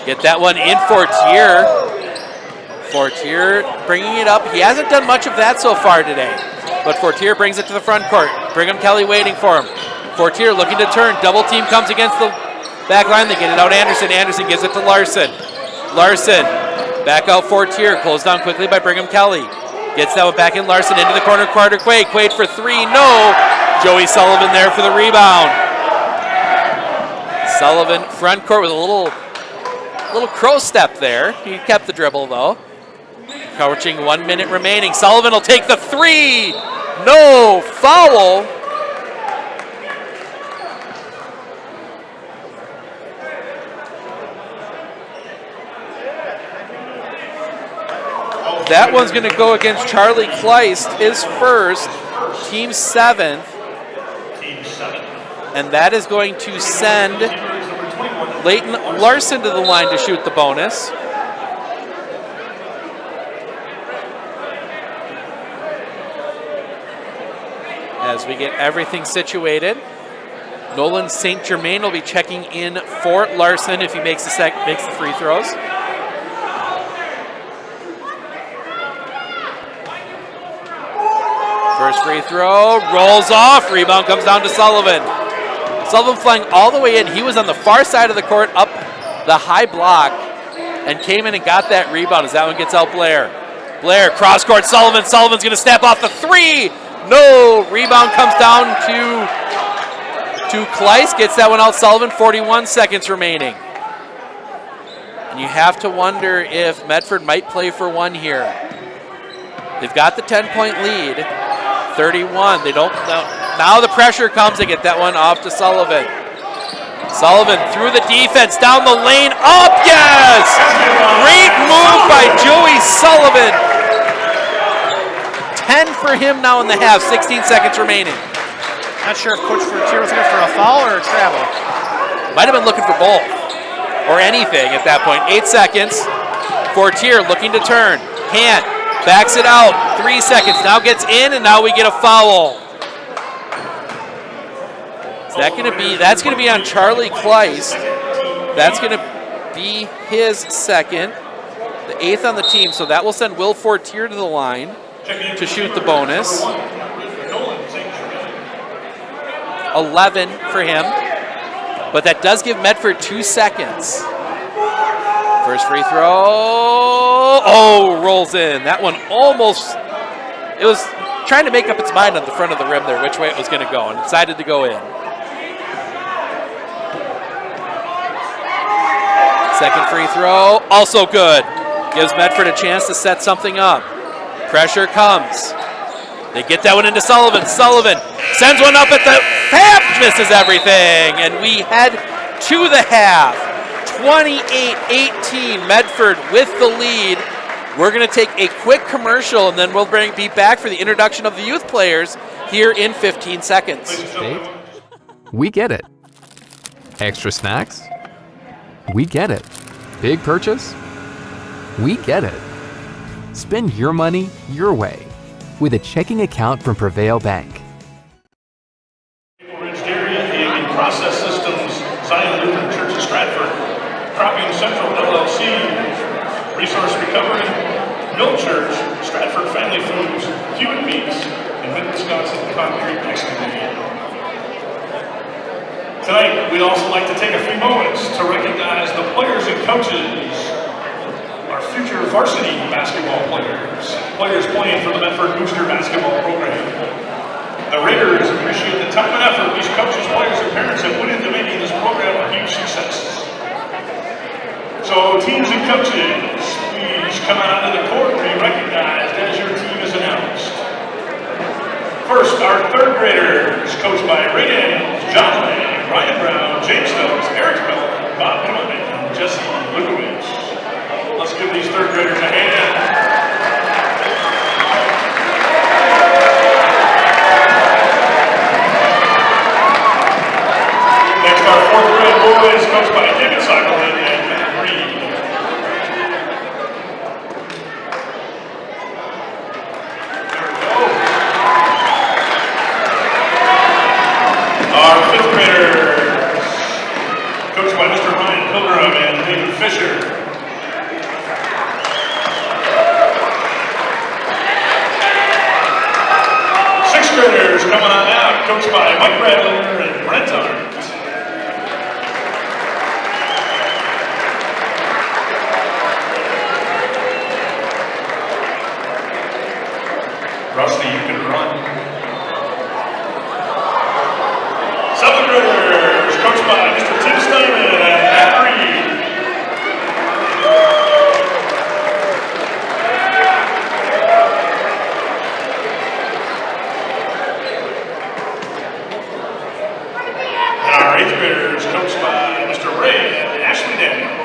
Get that one in Fortier. Fortier bringing it up. He hasn't done much of that so far today, but Fortier brings it to the front court. Brigham Kelly waiting for him. Fortier looking to turn. Double team comes against the back line. They get it out Anderson. Anderson gives it to Larson. Larson back out Fortier. Closed down quickly by Brigham Kelly. Gets that one back in Larson into the corner. Carter Quaid. Quaid for three. No. Joey Sullivan there for the rebound. Sullivan front court with a little crow step there. He kept the dribble though. Coaching 1 minute remaining. Sullivan will take the three. No. Foul. That one's going to go against Charlie Kleist, his first, team seventh. And that is going to send Leighton Larson to the line to shoot the bonus. As we get everything situated, Nolan St. Germain will be checking in for Larson if he makes the free throws. First free throw, rolls off, rebound comes down to Sullivan. Sullivan flying all the way in. He was on the far side of the court, up the high block, and came in and got that rebound as that one gets out Blair. Blair, cross court, Sullivan. Sullivan's going to step off the three. No, rebound comes down to Kleiss, gets that one out Sullivan, 41 seconds remaining. And you have to wonder if Medford might play for one here. They've got the 10-point lead. 31. They don't. Now the pressure comes. They get that one off to Sullivan. Sullivan through the defense, down the lane, up. Yes! Great move by Joey Sullivan. 10 for him now in the half. 16 seconds remaining. Not sure if Coach Fortier was looking for a foul or a travel. Might have been looking for both or anything at that point. 8 seconds. Fortier looking to turn. Can't. Backs it out. 3 seconds. Now gets in, and now we get a foul. Is that going to be? That's going to be on Charlie Kleiss. That's going to be his second, the 8th on the team. So that will send Will Fortier to the line to shoot the bonus. 11 for him, but that does give Medford 2 seconds. First free throw. Oh, rolls in. That one almost it was trying to make up its mind on the front of the rim there which way it was going to go, and decided to go in. Second free throw, also good. Gives Medford a chance to set something up. Pressure comes. They get that one into Sullivan. Sullivan sends one up at the half, misses everything, and we head to the half. 28-18, Medford with the lead. We're going to take a quick commercial, and then we'll be back for the introduction of the youth players here in 15 seconds. State? We get it. Extra snacks? We get it. Big purchase? We get it. Spend your money your way with a checking account from Prevail Bank. Ridge Dairy, the Process Systems, Zion Lutheran Church of Stratford, Cropping Central LLC, Resource Recovery, Mill Church, Stratford Family Foods, Hewitt Meats, and Mid-Wisconsin Concrete Excavating. Tonight, we'd also like to take a few moments to recognize the players and coaches, our future varsity basketball players playing for the Medford Booster basketball program. The Raiders appreciate the time and effort these coaches, players, and parents have put into making this program a huge success. So teams and coaches, please come out onto the court and be recognized as your team is announced. First, our third graders, coached by Ray Daniels, John Lay, Ryan Brown, James Stokes, Eric Bell, Bob Clement, and Jesse Lukowicz. Let's give these third graders a hand. Next, our fourth grade boys, coached by David Seidelman and Matt Reed. Our fifth graders, coached by Mr. Ryan Pilgrim and David Fisher. Sixth graders coming on out, coached by Mike Radler and Brent Arndt. Rusty, you can run. Seventh graders, coached by Mr. Tim Steinman and Matt Reed. And our eighth graders, coached by Mr. Ray and Ashley Daniels.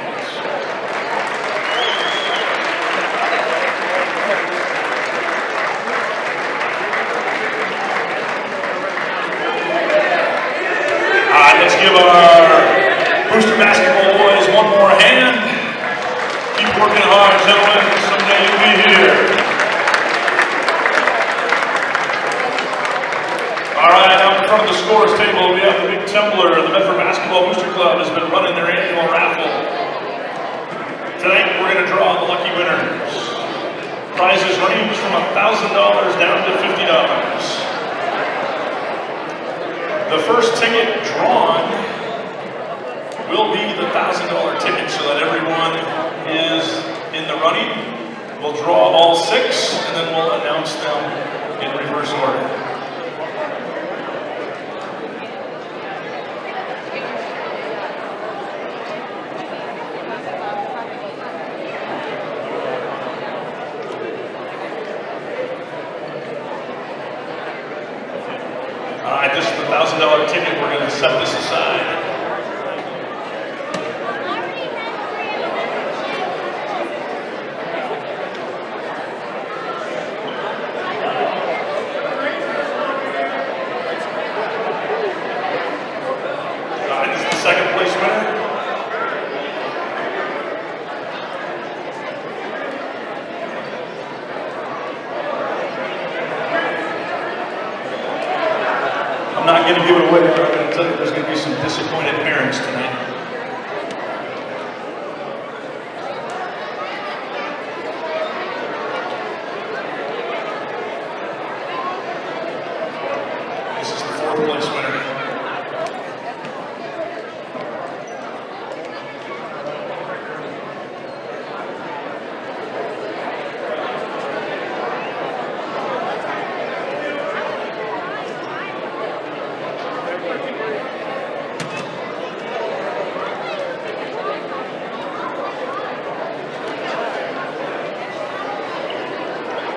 Let's give our Booster basketball boys one more hand. Keep working hard, gentlemen. Someday you'll be here. All right, out in front of the scores table, we have the big tumbler. The Medford Basketball Booster Club has been running their annual raffle. Tonight, we're going to draw the lucky winners. Prizes range from $1,000 down to $50. The first ticket drawn will be the $1,000 ticket, so that everyone is in the running. We'll draw all 6, and then we'll announce them in reverse order. This is the $1,000 ticket. We're going to set this aside. This is the second place winner. I'm not going to give it away, but I'm going to tell you there's going to be some disappointed parents tonight. This is the fourth place winner.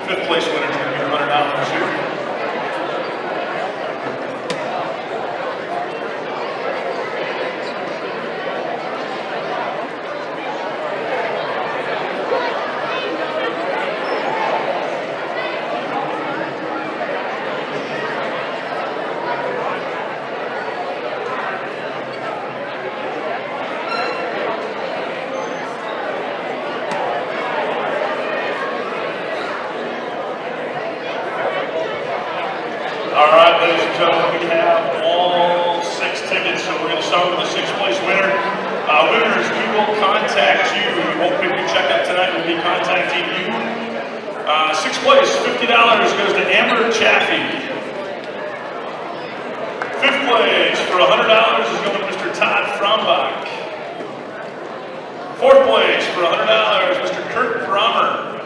Fifth place winner is going to get $100 here. All right, ladies and gentlemen, we have all 6 tickets, so we're going to start with the 6th place winner. Winners, we will contact you. We won't pick your check up tonight. We'll be contacting you. 6th place, $50 goes to Amber Chaffee. 5th place for $100 is going to Mr. Todd Frombach. 4th place for $100, Mr. Kurt Brommer.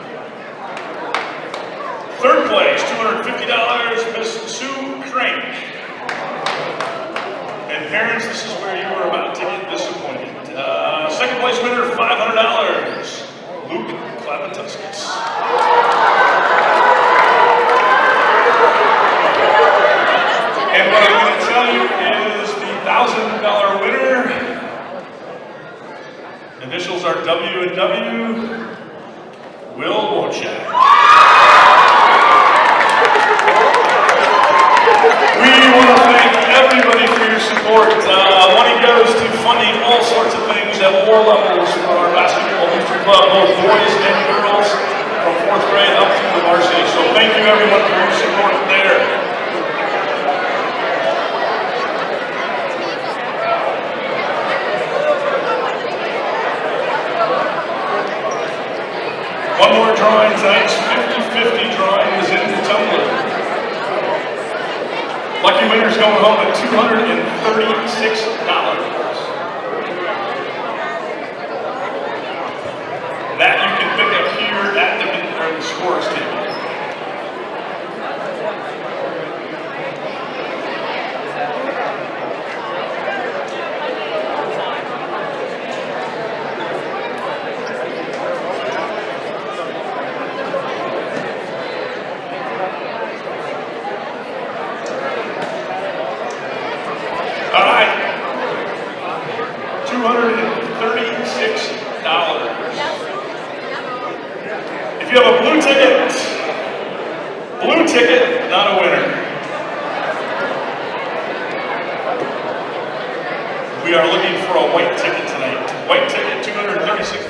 3rd place, $250, Miss Sue Crank. And parents, this is where you are about to get disappointed. 2nd place winner, $500, Luke Klapatuskis. And what I'm going to tell you is the $1,000 winner. Initials are W and W. Will Wojcik. We want to thank everybody for your support. Money goes to funding all sorts of things at war levels for our basketball booster club, both boys and girls, from 4th grade up to the varsity. So thank you everyone for your support there. One more drawing, tonight's 50-50 drawing is in the tumbler. Lucky winner's going home at $236. That you can pick up here at the scores table. All right, $236. If you have a blue ticket, not a winner. We are looking for a white ticket tonight. White ticket, $236.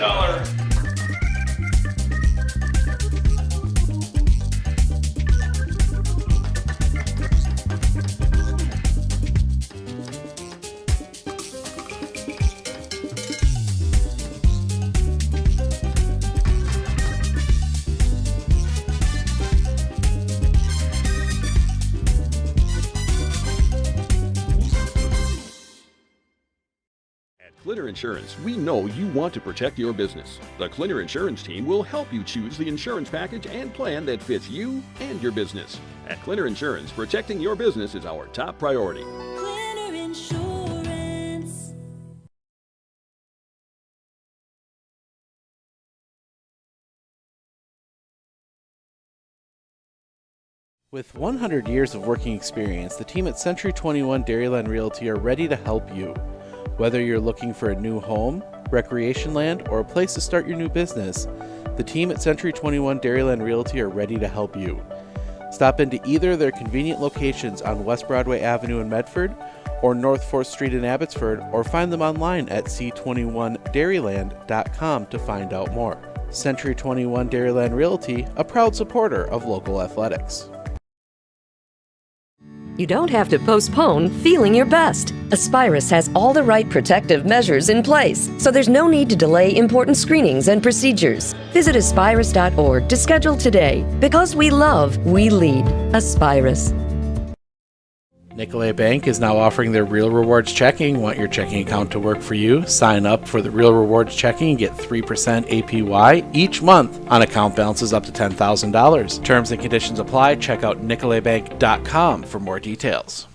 Clinner Insurance, we know you want to protect your business. The Clinner Insurance team will help you choose the insurance package and plan that fits you and your business. At Clinner Insurance, protecting your business is our top priority. Clinner Insurance. With 100 years of working experience, the team at Century 21 Dairyland Realty are ready to help you. Whether you're looking for a new home, recreation land, or a place to start your new business, the team at Century 21 Dairyland Realty are ready to help you. Stop into either of their convenient locations on West Broadway Avenue in Medford or North 4th Street in Abbotsford, or find them online at c21dairyland.com to find out more. Century 21 Dairyland Realty, a proud supporter of local athletics. You don't have to postpone feeling your best. Aspirus has all the right protective measures in place, so there's no need to delay important screenings and procedures. Visit aspirus.org to schedule today. Because we love, we lead. Aspirus. Nicolet Bank is now offering their Real Rewards Checking. Want your checking account to work for you? Sign up for the Real Rewards Checking and get 3% APY each month on account balances up to $10,000. Terms and conditions apply. Check out nicoletbank.com for more details.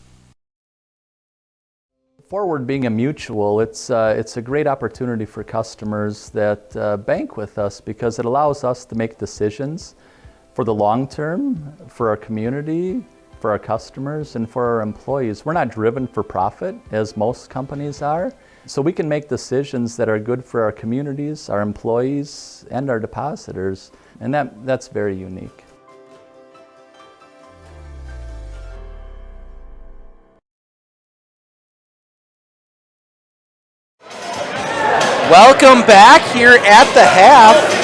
Forward being a mutual, it's a great opportunity for customers that bank with us because it allows us to make decisions For the long term, for our community, for our customers, and for our employees, we're not driven for profit as most companies are. So we can make decisions that are good for our communities, our employees, and our depositors, and that's very unique. Welcome back here at the half.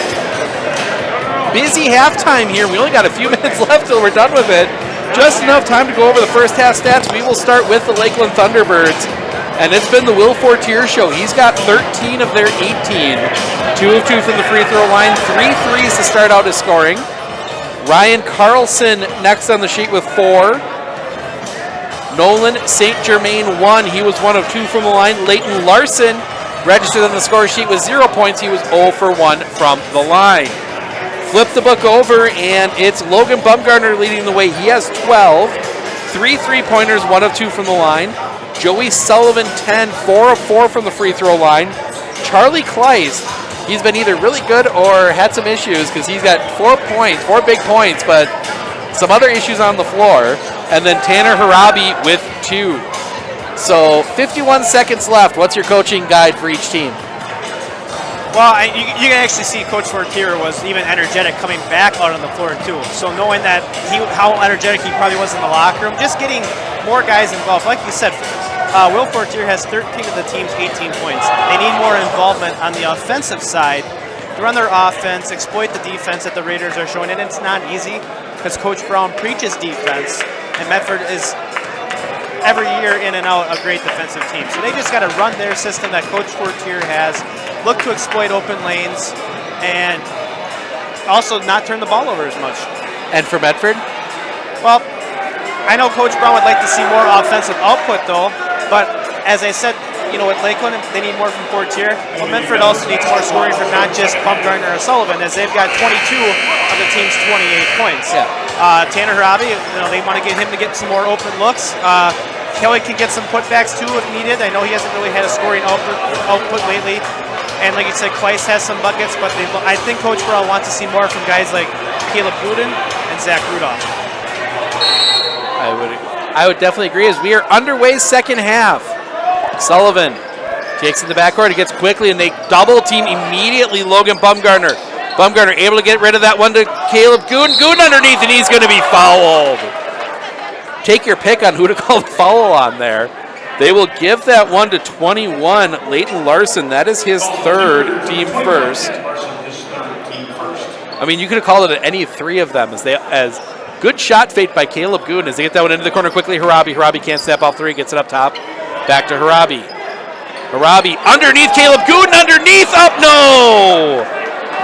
Busy halftime here. We only got a few minutes left till we're done with it. Just enough time to go over the first half stats. We will start with the Lakeland Thunderbirds. And it's been the Will Fortier show. He's got 13 of their 18. 2 of 2 from the free throw line. 3 threes to start out his scoring. Ryan Carlson next on the sheet with 4. Nolan St. Germain 1. He was 1 of 2 from the line. Leighton Larson registered on the score sheet with 0 points. He was 0 for 1 from the line. Flip the book over, and it's Logan Bumgarner leading the way. He has 12. 3 3-pointers, 1 of 2 from the line. Joey Sullivan, 10, 4 of 4 from the free throw line. Charlie Kleist, he's been either really good or had some issues because he's got 4 points, 4 big points, but some other issues on the floor. And then Tanner Harabi with 2. So 51 seconds left. What's your coaching guide for each team? Well, you can actually see Coach Fortier was even energetic coming back out on the floor, too. So knowing that how energetic he probably was in the locker room, just getting more guys involved. Like you said, Will Fortier has 13 of the team's 18 points. They need more involvement on the offensive side to run their offense, exploit the defense that the Raiders are showing. And it's not easy because Coach Brown preaches defense, and Medford is every year in and out a great defensive team. So they just got to run their system that Coach Fortier has, look to exploit open lanes, and also not turn the ball over as much. And for Medford? Well, I know Coach Brown would like to see more offensive output, though, but as I said, with Lakeland, they need more from Fortier. Well, Medford also needs more scoring from not just Bumgarner or Sullivan, as they've got 22 of the team's 28 points. Yeah. Tanner Harabi, they want to get him to get some more open looks. Kelly can get some putbacks, too, if needed. I know he hasn't really had a scoring output lately. And like you said, Kleist has some buckets, but I think Coach Brown wants to see more from guys like Caleb Gooden and Zach Rudolph. I would definitely agree as we are underway second half. Sullivan takes in the backcourt. He gets quickly, and they double team immediately Logan Bumgarner. Bumgarner able to get rid of that one to Caleb Gooden. Gooden underneath, and he's going to be fouled. Take your pick on who to call the foul on there. They will give that one to 21, Leighton Larson. That is his third, team first. I mean, you could have called it any 3 of them as good shot fake by Caleb Gooden as they get that one into the corner quickly. Harabi can't step off 3, gets it up top. Back to Harabi. Harabi underneath Caleb Gooden, underneath, up, no!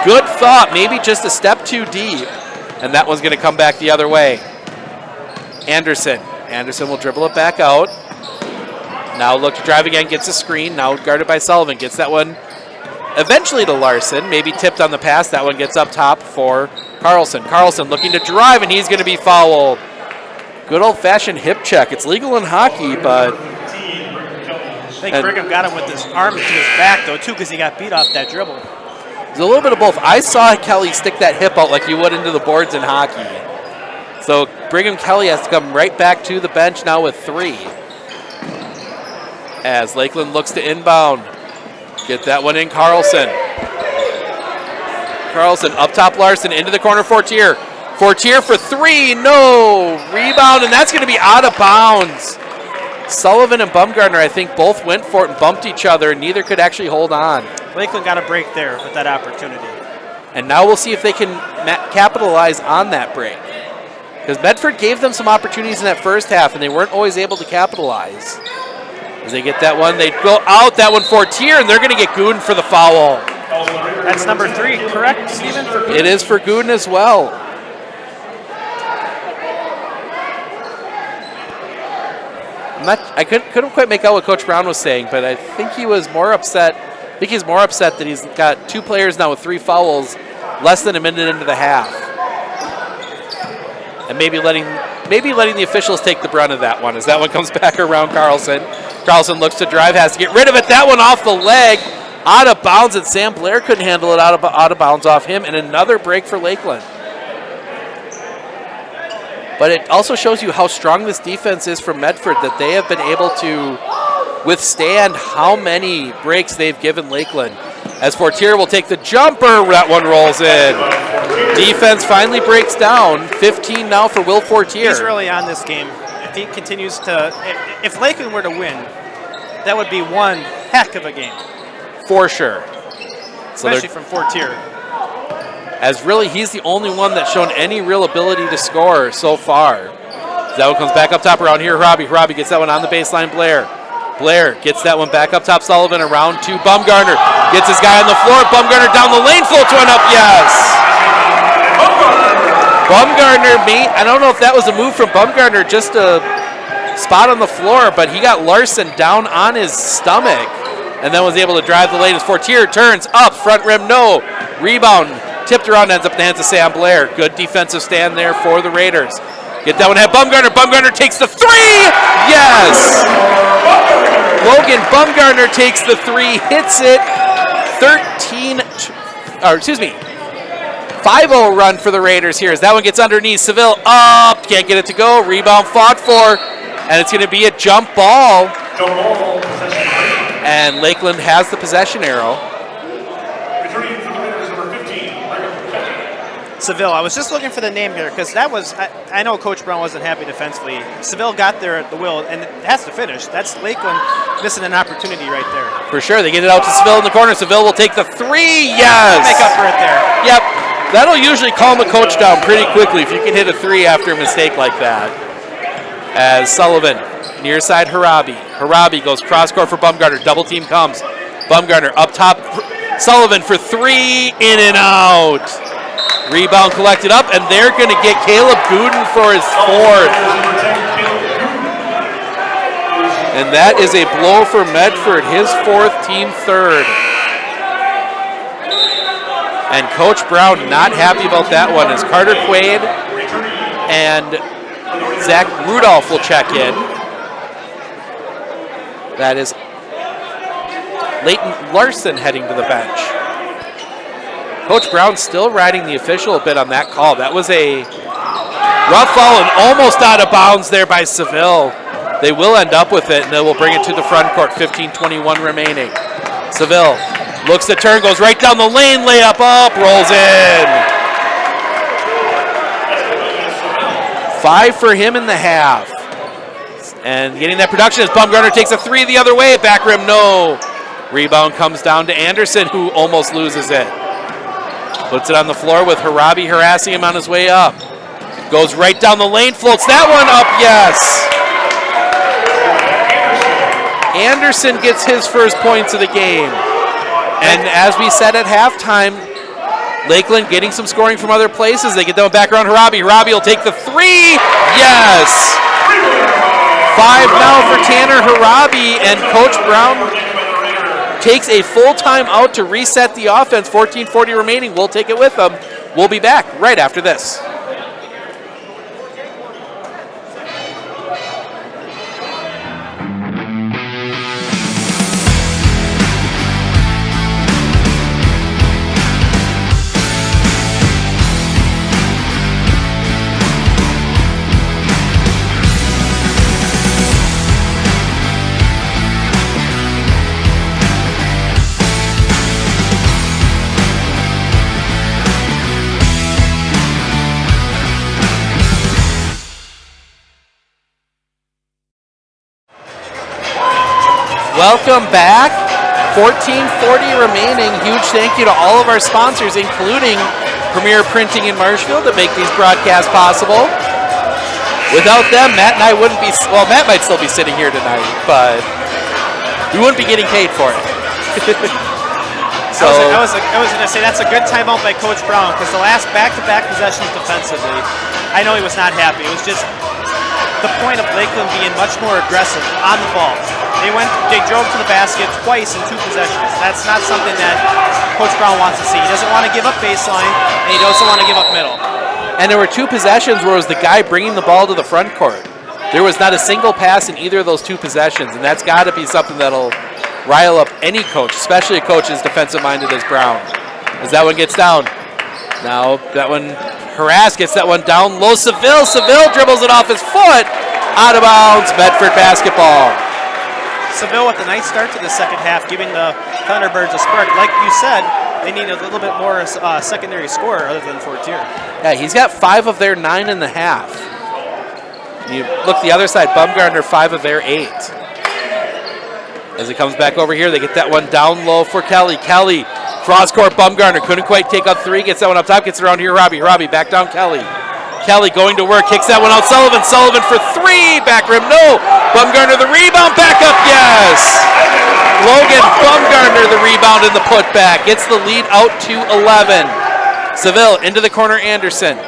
Good thought, maybe just a step too deep. And that one's going to come back the other way. Anderson will dribble it back out. Now look to drive again, gets a screen. Now guarded by Sullivan. Gets that one eventually to Larson. Maybe tipped on the pass. That one gets up top for Carlson. Carlson looking to drive, and he's going to be fouled. Good old-fashioned hip check. It's legal in hockey, but... I think Brigham got him with his arm to his back, though, too, because he got beat off that dribble. There's a little bit of both. I saw Kelly stick that hip out like you would into the boards in hockey. So Brigham Kelly has to come right back to the bench now with 3. As Lakeland looks to inbound. Get that one in, Carlson. Carlson up top, Larson into the corner, Fortier. Fortier for 3, no. Rebound, and that's going to be out of bounds. Sullivan and Bumgarner, I think, both went for it and bumped each other, and neither could actually hold on. Lakeland got a break there with that opportunity. And now we'll see if they can capitalize on that break. Because Medford gave them some opportunities in that first half, and they weren't always able to capitalize. As they get that one, they go out, that one Fortier, and they're going to get Gooden for the foul. That's number 3, correct, Stephen? It is for Gooden as well. I couldn't quite make out what Coach Brown was saying, but I think he was more upset. I think he's more upset that he's got 2 players now with 3 fouls less than a minute into the half. And maybe letting the officials take the brunt of that one as that one comes back around Carlson. Carlson looks to drive, has to get rid of it. That one off the leg, out of bounds, and Sam Blair couldn't handle it out of bounds off him, and another break for Lakeland. But it also shows you how strong this defense is from Medford, that they have been able to withstand how many breaks they've given Lakeland. As Fortier will take the jumper, that one rolls in. Defense finally breaks down. 15 now for Will Fortier. He's really on this game. If he continues to, if Lakeland were to win, that would be one heck of a game. For sure. Especially from Fortier. As really, he's the only one that's shown any real ability to score so far. That one comes back up top around here. Harabi gets that one on the baseline. Blair gets that one back up top. Sullivan around to Bumgarner. Gets his guy on the floor. Bumgarner down the lane. Floats one up. Yes. Bumgarner, I don't know if that was a move from Bumgarner, just a spot on the floor, but he got Larson down on his stomach and then was able to drive the lane as Fortier turns up. Front rim, no. Rebound. Tipped around, ends up in the hands of Sam Blair. Good defensive stand there for the Raiders. Get that one at Bumgarner. Bumgarner takes the three. Yes. Logan Bumgarner takes the three, hits it. 5-0 run for the Raiders here as that one gets underneath. Seville up, can't get it to go. Rebound fought for, and it's going to be a jump ball. And Lakeland has the possession arrow. Seville, I was just looking for the name here because that was, I know Coach Brown wasn't happy defensively. Seville got there at the will, and it has to finish. That's Lakeland missing an opportunity right there. For sure, they get it out to Seville in the corner. Seville will take the three, yes! Make up for it there. Yep, that'll usually calm a coach down pretty quickly if you can hit a three after a mistake like that. As Sullivan, near side Harabi. Harabi goes cross court for Bumgarner, double team comes. Bumgarner up top, Sullivan for three, in and out. Rebound collected up, and they're going to get Caleb Gooden for his fourth. And that is a blow for Medford, his fourth, team third. And Coach Brown not happy about that one as Carter Quaid and Zach Rudolph will check in. That is Leighton Larson heading to the bench. Coach Brown still riding the official a bit on that call. That was a rough foul and almost out of bounds there by Seville. They will end up with it, and they will bring it to the front court. 15:21 remaining. Seville looks to turn, goes right down the lane, layup up, rolls in. 5 for him in the half. And getting that production as Bumgarner takes a three the other way. Back rim, no. Rebound comes down to Anderson, who almost loses it. Puts it on the floor with Harabi harassing him on his way up. Goes right down the lane, floats that one up, yes. Anderson gets his first points of the game. And as we said at halftime, Lakeland getting some scoring from other places. They get that one back around Harabi. Harabi will take the three, yes. 5 now for Tanner Harabi, and Coach Brown takes a full time out to reset the offense. 14:40 remaining. We'll take it with them. We'll be back right after this. Welcome back. 14:40 remaining. Huge thank you to all of our sponsors, including Premier Printing in Marshfield, that make these broadcasts possible. Without them, Matt and I wouldn't be, well, Matt might still be sitting here tonight, but we wouldn't be getting paid for it. So I was going to say that's a good timeout by Coach Brown, because the last back-to-back possessions defensively, I know he was not happy. It was just the point of Lakeland being much more aggressive on the ball. They drove to the basket twice in 2 possessions. That's not something that Coach Brown wants to see. He doesn't want to give up baseline, and he doesn't want to give up middle. And there were 2 possessions where it was the guy bringing the ball to the front court. There was not a single pass in either of those 2 possessions, and that's got to be something that'll rile up any coach, especially a coach as defensive-minded as Brown. As that one gets down. Now that one Harass gets that one down low. Seville dribbles it off his foot. Out of bounds, Medford basketball. Seville with a nice start to the second half, giving the Thunderbirds a spark. Like you said, they need a little bit more secondary score other than Fortier. Yeah, he's got 5 of their 9.5. You look the other side, Bumgardner 5 of their 8. As it comes back over here, they get that one down low for Kelly. Kelly, cross court, Bumgardner couldn't quite take up 3, gets that one up top, gets it around here, Robbie back down Kelly. Kelly going to work, kicks that one out, Sullivan for 3, back rim, no. Bumgardner the rebound, back up, yes. Logan Bumgardner the rebound and the putback, gets the lead out to 11. Seville into the corner, Anderson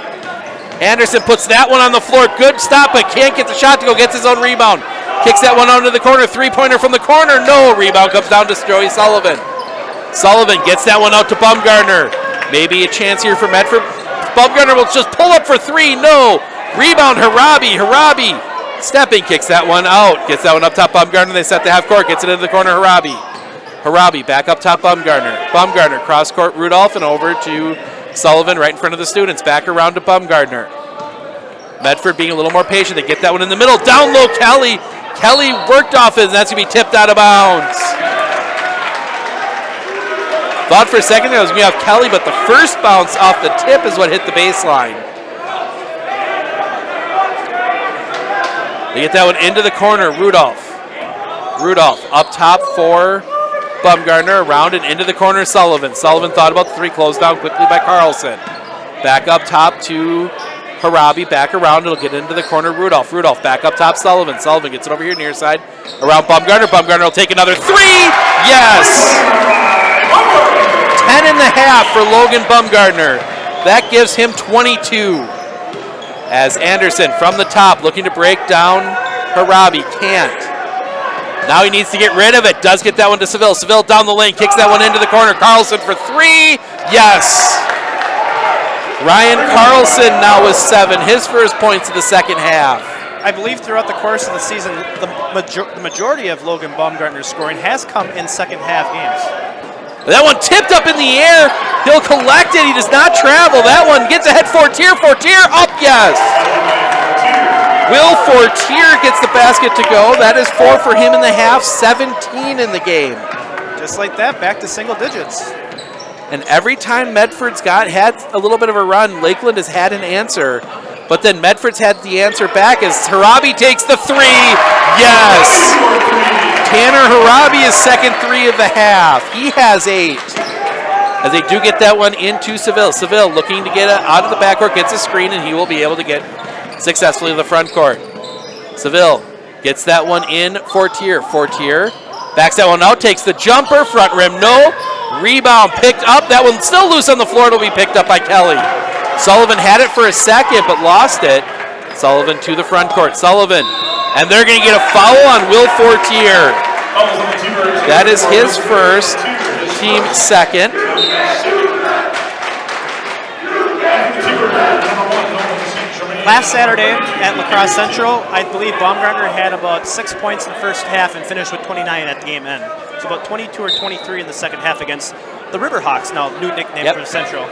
puts that one on the floor, good stop, but can't get the shot to go, gets his own rebound. Kicks that one out into the corner, 3-pointer from the corner, no. Rebound comes down to Joey Sullivan. Sullivan gets that one out to Bumgardner. Maybe a chance here for Medford. Bumgardner will just pull up for 3, no. Rebound, Harabi stepping, kicks that one out. Gets that one up top, Bumgardner. They set the half court, gets it into the corner, Harabi back up top, Bumgardner cross court, Rudolph, and over to Sullivan right in front of the students. Back around to Bumgardner. Medford being a little more patient. They get that one in the middle. Down low, Kelly worked off it, and that's going to be tipped out of bounds. Thought for a second there was going to have Kelly, but the first bounce off the tip is what hit the baseline. They get that one into the corner, Rudolph up top for Bumgardner, around and into the corner, Sullivan thought about the 3, closed down quickly by Carlson. Back up top to Harabi, back around, it'll get into the corner, Rudolph back up top, Sullivan gets it over here near side, around Bumgardner will take another 3, yes! 10.5 for Logan Bumgardner. That gives him 22. As Anderson from the top looking to break down Harabi, can't. Now he needs to get rid of it, does get that one to Seville. Seville down the lane, kicks that one into the corner. Carlson for 3, yes! Ryan Carlson now with 7, his first points of the second half. I believe throughout the course of the season, the majority of Logan Bumgardner's scoring has come in second half games. That one tipped up in the air. He'll collect it. He does not travel. That one gets ahead. Fortier up, yes. Will Fortier gets the basket to go. That is 4 for him in the half, 17 in the game. Just like that, back to single digits. And every time Medford's had a little bit of a run, Lakeland has had an answer. But then Medford's had the answer back as Harabi takes the 3. Yes! Tanner Harabi is second 3 of the half. He has 8. As they do get that one into Seville. Seville looking to get it out of the backcourt, gets a screen, and he will be able to get successfully to the front court. Seville gets that one in Fortier. Fortier backs that one out, takes the jumper, front rim, no. Rebound picked up. That one still loose on the floor. It'll be picked up by Kelly. Sullivan had it for a second, but lost it. Sullivan to the front court. Sullivan. And they're going to get a foul on Will Fortier. That is his first, team second. Last Saturday at La Crosse Central, I believe Baumgartner had about 6 points in the first half and finished with 29 at the game end. So about 22 or 23 in the second half against the Riverhawks, now new nickname for Central.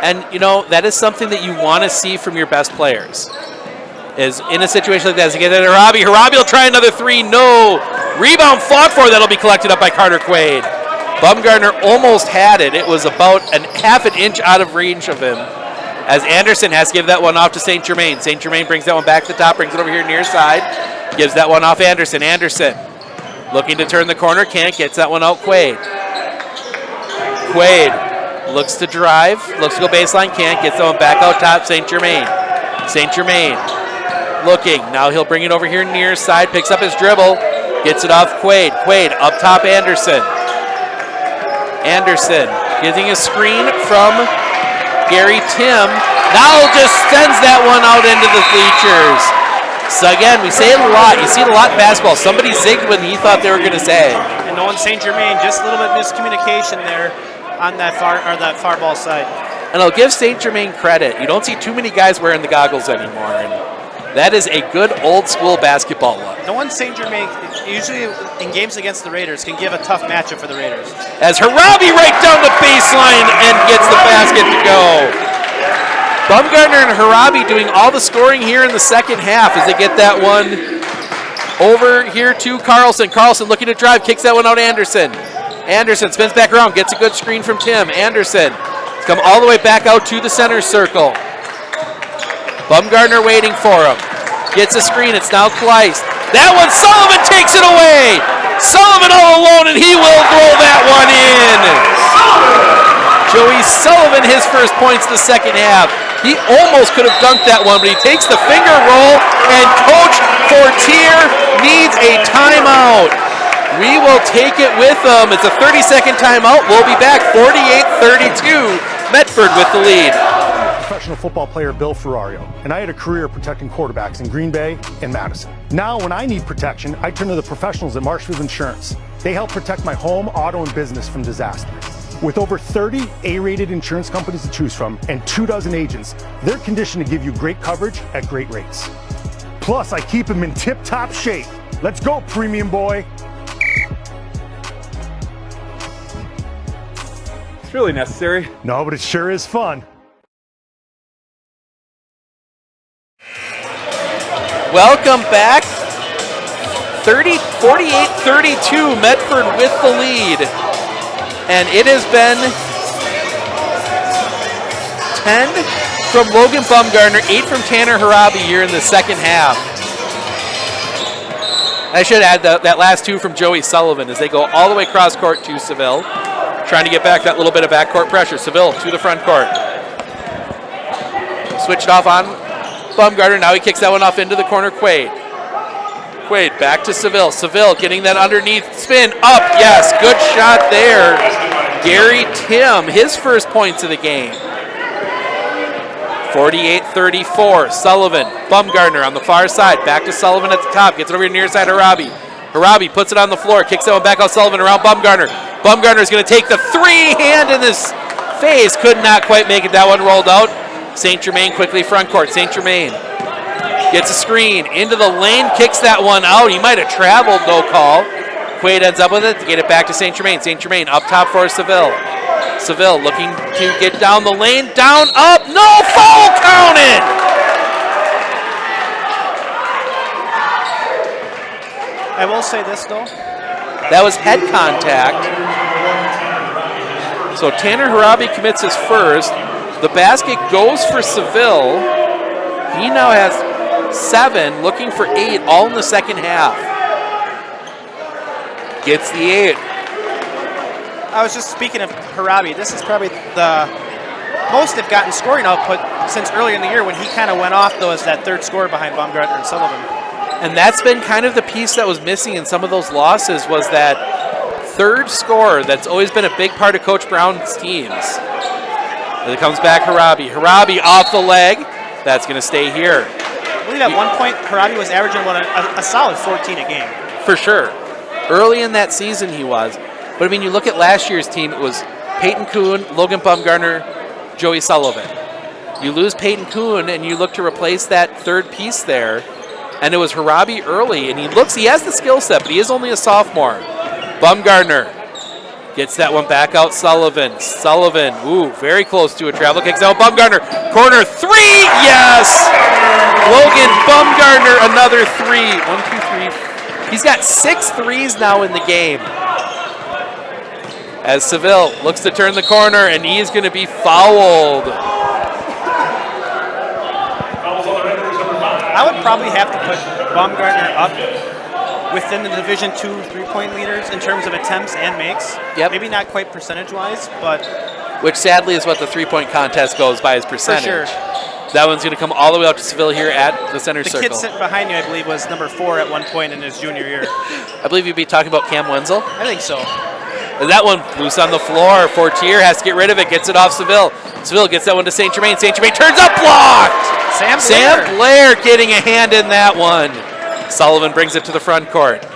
And, you know, that is something that you want to see from your best players. Is in a situation like that, as they get it, Harabi will try another 3, no. Rebound fought for, that'll be collected up by Carter Quaid. Baumgartner almost had it. It was about half an inch out of range of him. As Anderson has to give that one off to St. Germain. St. Germain brings that one back to the top, brings it over here near side. Gives that one off Anderson. Anderson looking to turn the corner, can't, gets that one out Quaid. Quaid looks to drive, looks to go baseline, can't, gets that one back out top, St. Germain. St. Germain looking, now he'll bring it over here near side, picks up his dribble, gets it off Quaid. Quaid up top Anderson. Anderson getting a screen from Gary Tim. Now just sends that one out into the bleachers. So again, we say it a lot. You see it a lot in basketball. Somebody zigged when he thought they were going to zag. And Nolan St. Germain, just a little bit miscommunication there on that far ball side. And I'll give St. Germain credit. You don't see too many guys wearing the goggles anymore. And that is a good old school basketball look. Nolan St. Germain, usually in games against the Raiders, can give a tough matchup for the Raiders. As Harabi right down the baseline and gets the basket to go. Bumgarner and Harabi doing all the scoring here in the second half as they get that one over here to Carlson. Carlson looking to drive, kicks that one out to Anderson. Anderson spins back around, gets a good screen from Tim. Anderson has come all the way back out to the center circle. Bumgarner waiting for him. Gets a screen, it's now Kleist. That one, Sullivan takes it away! Sullivan all alone, and he will throw that one in! Joey Sullivan, his first points in the second half. He almost could have dunked that one, but he takes the finger roll, and Coach Fortier needs a timeout. We will take it with him. It's a 30-second timeout. We'll be back 48-32. Medford with the lead. Professional football player Bill Ferrario, and I had a career protecting quarterbacks in Green Bay and Madison. Now, when I need protection, I turn to the professionals at Marshfield Insurance. They help protect my home, auto, and business from disaster. With over 30 A-rated insurance companies to choose from and 24 agents, they're conditioned to give you great coverage at great rates. Plus, I keep them in tip-top shape. Let's go, premium boy. It's really necessary. No, but it sure is fun. Welcome back. 48-32, Medford with the lead. And it has been 10 from Logan Bumgarner, 8 from Tanner Harabi here in the second half. I should add that last 2 from Joey Sullivan as they go all the way cross court to Seville, trying to get back that little bit of backcourt pressure. Seville to the front court. Switched off on Bumgarner. Now he kicks that one off into the corner. Quaid back to Seville. Seville getting that underneath spin up. Yes, good shot there. Gary Tim, his first points of the game. 48-34. Sullivan, Bumgarner on the far side. Back to Sullivan at the top. Gets it over to near side Harabi. Harabi puts it on the floor. Kicks that one back out Sullivan around Bumgarner. Bumgarner is going to take the three-hand in his face. Could not quite make it. That one rolled out. St. Germain quickly front court. St. Germain gets a screen into the lane, kicks that one out. He might have traveled, no call. Quaid ends up with it to get it back to St. Germain. St. Germain up top for Seville. Seville looking to get down the lane, down, up, no, foul counted! I will say this though. That was head contact. So Tanner Harabi commits his first. The basket goes for Seville. He now has 7, looking for 8, all in the second half. Gets the 8. I was just speaking of Harabi. This is probably the most they've gotten scoring output since earlier in the year when he kind of went off though as that third scorer behind Bumgarner and Sullivan. And that's been kind of the piece that was missing in some of those losses was that third scorer that's always been a big part of Coach Brown's teams. And it comes back Harabi. Harabi off the leg. That's going to stay here. I believe at one point Harabi was averaging a solid 14 a game. For sure. Early in that season he was. But I mean, you look at last year's team, it was Peyton Kuhn, Logan Bumgarner, Joey Sullivan. You lose Peyton Kuhn and you look to replace that third piece there. And it was Harabi early, and he has the skill set, but he is only a sophomore. Bumgarner gets that one back out Sullivan. Sullivan, very close to a travel. Kicks out Bumgarner. Corner 3, yes! Logan Bumgarner, another 3. 1, 2, 3. He's got 6 threes now in the game. As Seville looks to turn the corner, and he is going to be fouled. I would probably have to put Bumgarner up within the Division II three-point leaders in terms of attempts and makes. Yep. Maybe not quite percentage-wise, but... Which sadly is what the three-point contest goes by as percentage. For sure. That one's going to come all the way up to Seville here at the center circle. The kid sitting behind you, I believe, was number 4 at one point in his junior year. I believe you'd be talking about Cam Wenzel. I think so. And that one loose on the floor. Fortier has to get rid of it. Gets it off Seville. Seville gets that one to St. Germain. St. Germain turns up, blocked! Sam Blair getting a hand in that one. Sullivan brings it to the front court.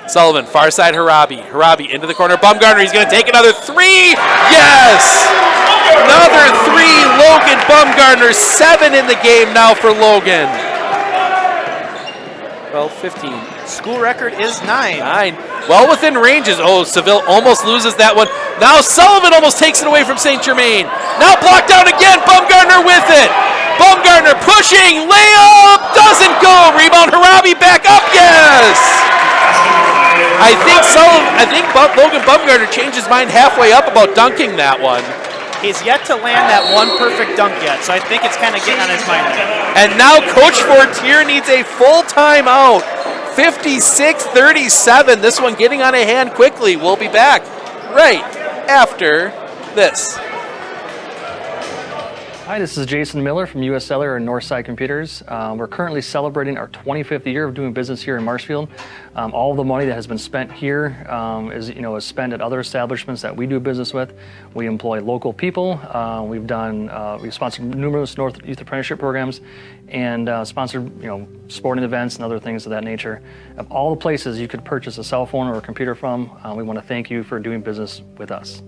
Sullivan, far side Harabi. Harabi into the corner. Bumgarner, he's going to take another 3. Yes! Another 3. Logan Bumgarner, 7 in the game now for Logan. 12, 15. School record is 9. 9. Well within ranges. Oh, Seville almost loses that one. Now Sullivan almost takes it away from St. Germain. Now blocked down again. Bumgarner with it. Bumgarner pushing. Layup doesn't go. Rebound Harabi back up. Yes. I think Logan Bumgarner changed his mind halfway up about dunking that one. He's yet to land that one perfect dunk yet, so I think it's kind of getting on his mind. And now Coach Fortier needs a full timeout. 56-37. This one getting on a hand quickly. We'll be back right after this. Hi, this is Jason Miller from US Cellular and Northside Computers. We're currently celebrating our 25th year of doing business here in Marshfield. All of the money that has been spent here is spent at other establishments that we do business with. We employ local people. We've sponsored numerous North Youth Apprenticeship programs and sponsored sporting events and other things of that nature. Of all the places you could purchase a cell phone or a computer from, we want to thank you for doing business with us.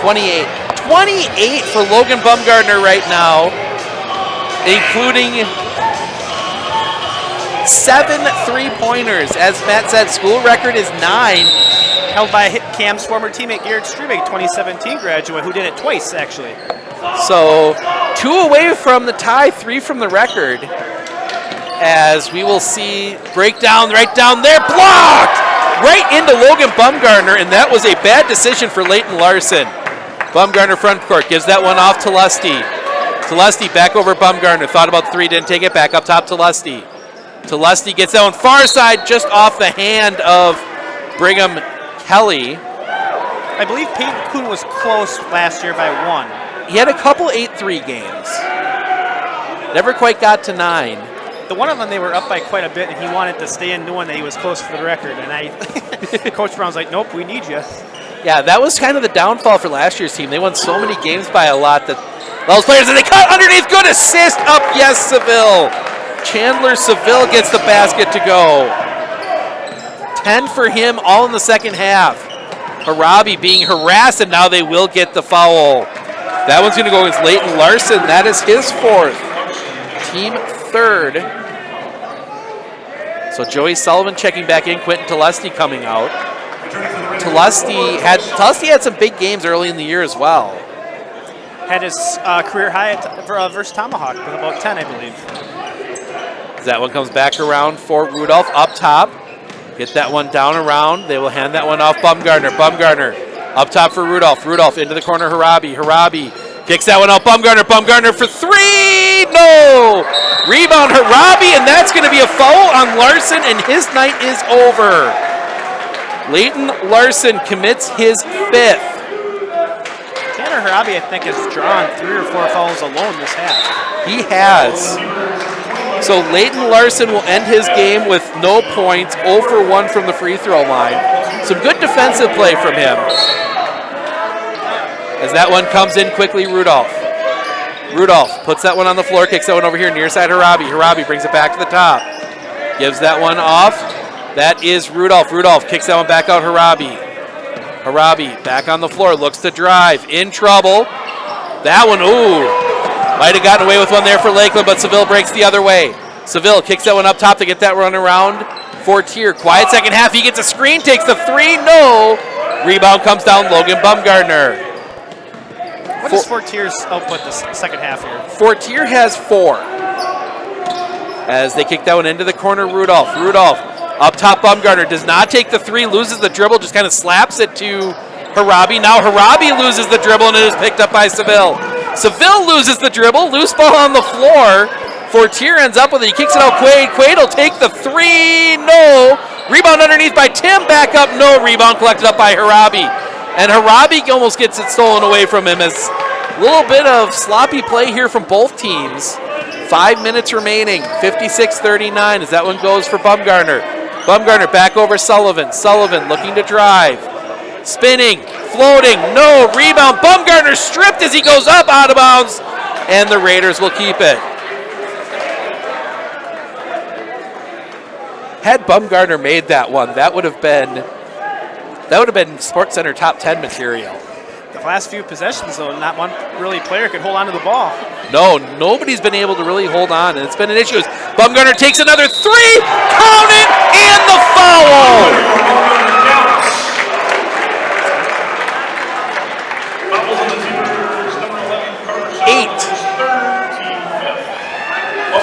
$28 for Logan Bumgarner right now, including 7 3-pointers. As Matt said, school record is 9. Held by Cam's former teammate Garrett Strubig, 2017 graduate, who did it twice, actually. So 2 away from the tie, 3 from the record. As we will see breakdown right down there, blocked! Right into Logan Bumgarner, and that was a bad decision for Leighton Larson. Bumgarner front court, gives that one off to Lusty. To Lusty, back over Bumgarner. Thought about 3, didn't take it, back up top to Lusty. To Lusty, gets that one far side, just off the hand of Brigham Kelly. I believe Peyton Kuhn was close last year by 1. He had a couple 8-3 games. Never quite got to 9. The one of them, they were up by quite a bit, and he wanted to stay in knowing that he was close to the record. And Coach Brown's like, nope, we need you. Yeah, that was kind of the downfall for last year's team. They won so many games by a lot that those players, and they cut underneath, good assist, up, yes, Seville. Chandler Seville gets the basket to go. 10 for him, all in the second half. Harabi being harassed, and now they will get the foul. That one's going to go against Leighton Larson. That is his 4th. Team 3rd. So Joey Sullivan checking back in, Quentin Telesti coming out. Telesti had some big games early in the year as well. Had his career high versus Tomahawk with about 10, I believe. As that one comes back around for Rudolph up top. Get that one down around. They will hand that one off Bumgarner. Bumgarner up top for Rudolph. Rudolph into the corner, Harabi. Harabi kicks that one out, Bumgarner. Bumgarner for 3, no! Rebound Harabi, and that's going to be a foul on Larson, and his night is over. Leighton Larson commits his 5th. Tanner Harabi, I think, has drawn 3 or 4 fouls alone this half. He has. So Leighton Larson will end his game with no points, 0 for 1 from the free throw line. Some good defensive play from him. As that one comes in quickly, Rudolph. Rudolph puts that one on the floor, kicks that one over here near side Harabi. Harabi brings it back to the top. Gives that one off. That is Rudolph. Rudolph kicks that one back out, Harabi. Harabi back on the floor, looks to drive. In trouble. That one, ooh. Might have gotten away with one there for Lakeland, but Seville breaks the other way. Seville kicks that one up top to get that run around. Fortier, quiet second half. He gets a screen, takes the 3, no. Rebound comes down, Logan Bumgarner. What is Fortier's output this second half here? Fortier has 4. As they kick that one into the corner, Rudolph. Rudolph up top, Bumgarner does not take the 3, loses the dribble, just kind of slaps it to Harabi. Now Harabi loses the dribble, and it is picked up by Seville. Seville loses the dribble, loose ball on the floor. Fortier ends up with it, he kicks it out, Quaid. Quaid will take the 3, no. Rebound underneath by Tim, back up, no. Rebound collected up by Harabi. And Harabi almost gets it stolen away from him, as a little bit of sloppy play here from both teams. 5 minutes remaining, 56-39 as that one goes for Bumgarner. Bumgarner back over Sullivan. Sullivan looking to drive. spinning, floating, no, rebound. Bumgarner stripped as he goes up out of bounds, and the Raiders will keep it. Had Bumgarner made that one, that would have been SportsCenter top 10 material. The last few possessions, though, not one really player could hold on to the ball. No, nobody's been able to really hold on, and it's been an issue. Bumgarner takes another three, count it, and the foul!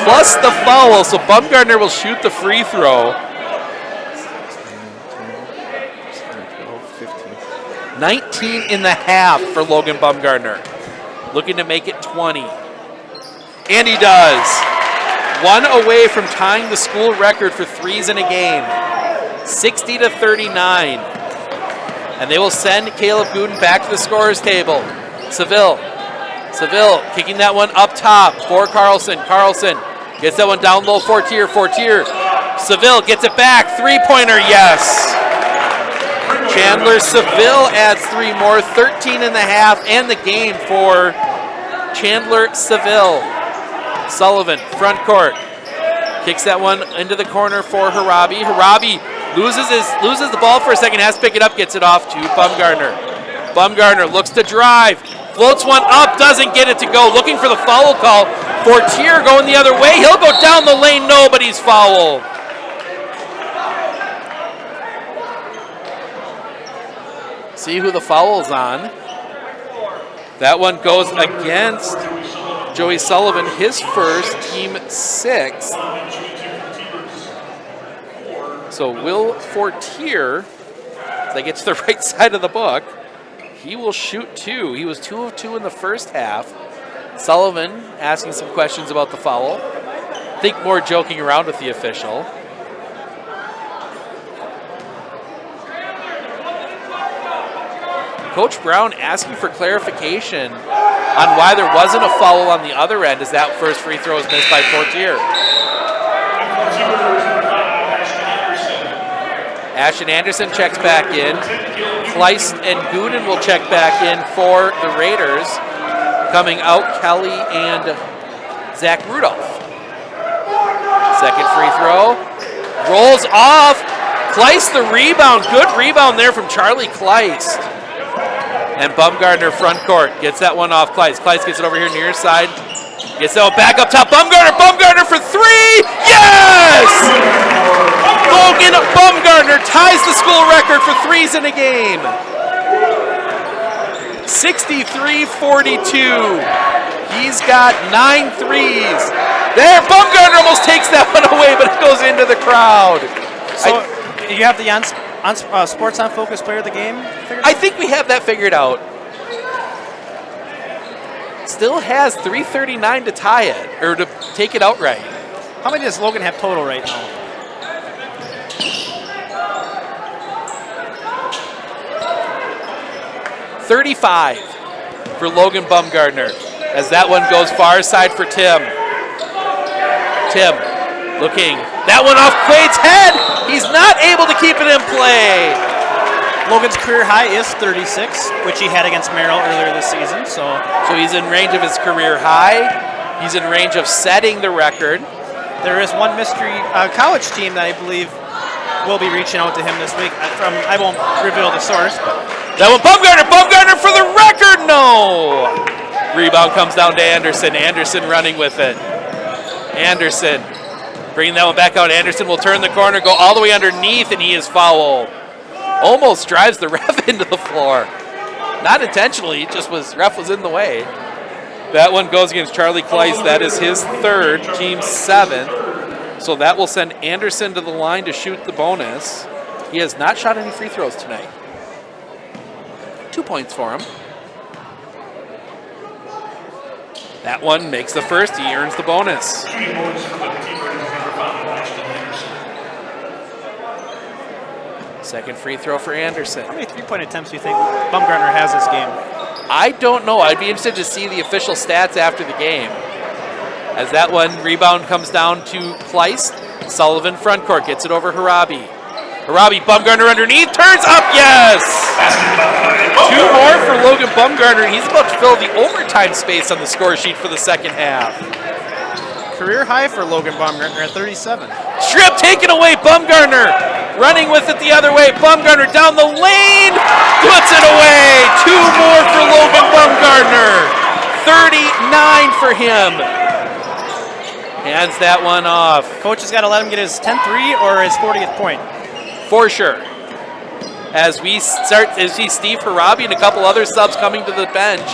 Plus the foul, so Bumgarner will shoot the free throw. 19 in the half for Logan Bumgarner. Looking to make it 20. And he does. One away from tying the school record for threes in a game. 60-39. And they will send Caleb Gooden back to the scorer's table. Seville kicking that one up top for Carlson. Carlson gets that one down low, Fortier. Seville gets it back, three-pointer, yes. Chandler Seville adds three more, 13 in the half, and the game for Chandler Seville. Sullivan, front court, kicks that one into the corner for Harabi. Harabi loses the ball for a second, has to pick it up, gets it off to Bumgarner. Bumgarner looks to drive, floats one up, doesn't get it to go, looking for the foul call. Fortier going the other way, he'll go down the lane, nobody's fouled. See who the foul's on. That one goes against Joey Sullivan, his first, team sixth. So Will Fortier, as I get to the right side of the book, he will shoot two. He was 2 of 2 in the first half. Sullivan asking some questions about the foul. I think more joking around with the official. Coach Brown asking for clarification on why there wasn't a foul on the other end as that first free throw is missed by Fortier. Ashton Anderson checks back in. Kleist and Gooden will check back in for the Raiders. Coming out, Kelly and Zach Rudolph. Second free throw. Rolls off. Kleist the rebound. Good rebound there from Charlie Kleist. And Bumgarner front court gets that one off Kleist. Kleist gets it over here near his side. Gets that one back up top. Bumgarner for three. Yes! Logan Bumgarner ties the school record for threes in a game. 63-42. He's got 9 threes. There, Bumgarner almost takes that one away, but it goes into the crowd. So you have the Sports on Focus player of the game? I think we have that figured out. Still has 3:39 to tie it, or to take it outright. How many does Logan have total right now? $35 for Logan Bumgarner, as that one goes far side for Tim. Tim looking, that one off Quaid's head. He's not able to keep it in play. Logan's career high is 36, which he had against Merrill earlier this season. So he's in range of his career high. He's in range of setting the record. There is one mystery college team that I believe will be reaching out to him this week. I won't reveal the source. That one, Bumgarner for the record, no! Rebound comes down to Anderson. Anderson running with it. Anderson bringing that one back out. Anderson will turn the corner, go all the way underneath, and he is fouled. Almost drives the ref into the floor. Not intentionally, it just was, ref was in the way. That one goes against Charlie Kleist. That is his third, team 7th. So that will send Anderson to the line to shoot the bonus. He has not shot any free throws tonight. 2 points for him. That one makes the first. He earns the bonus. Second free throw for Anderson. How many three-point attempts do you think Bumgarner has this game? I don't know. I'd be interested to see the official stats after the game. As that one rebound comes down to Kleist. Sullivan front court gets it over Harabi. Robbie Bumgarner underneath, turns up, yes! 2 more for Logan Bumgarner, and he's about to fill the overtime space on the score sheet for the second half. Career high for Logan Baumgartner at 37. Strip taken away, Bumgarner running with it the other way. Bumgarner down the lane, puts it away. 2 more for Logan Bumgarner. 39 for him. Hands that one off. Coach has got to let him get his 10th or his 40th point. For sure. As we start to see Steve Harabi and a couple other subs coming to the bench.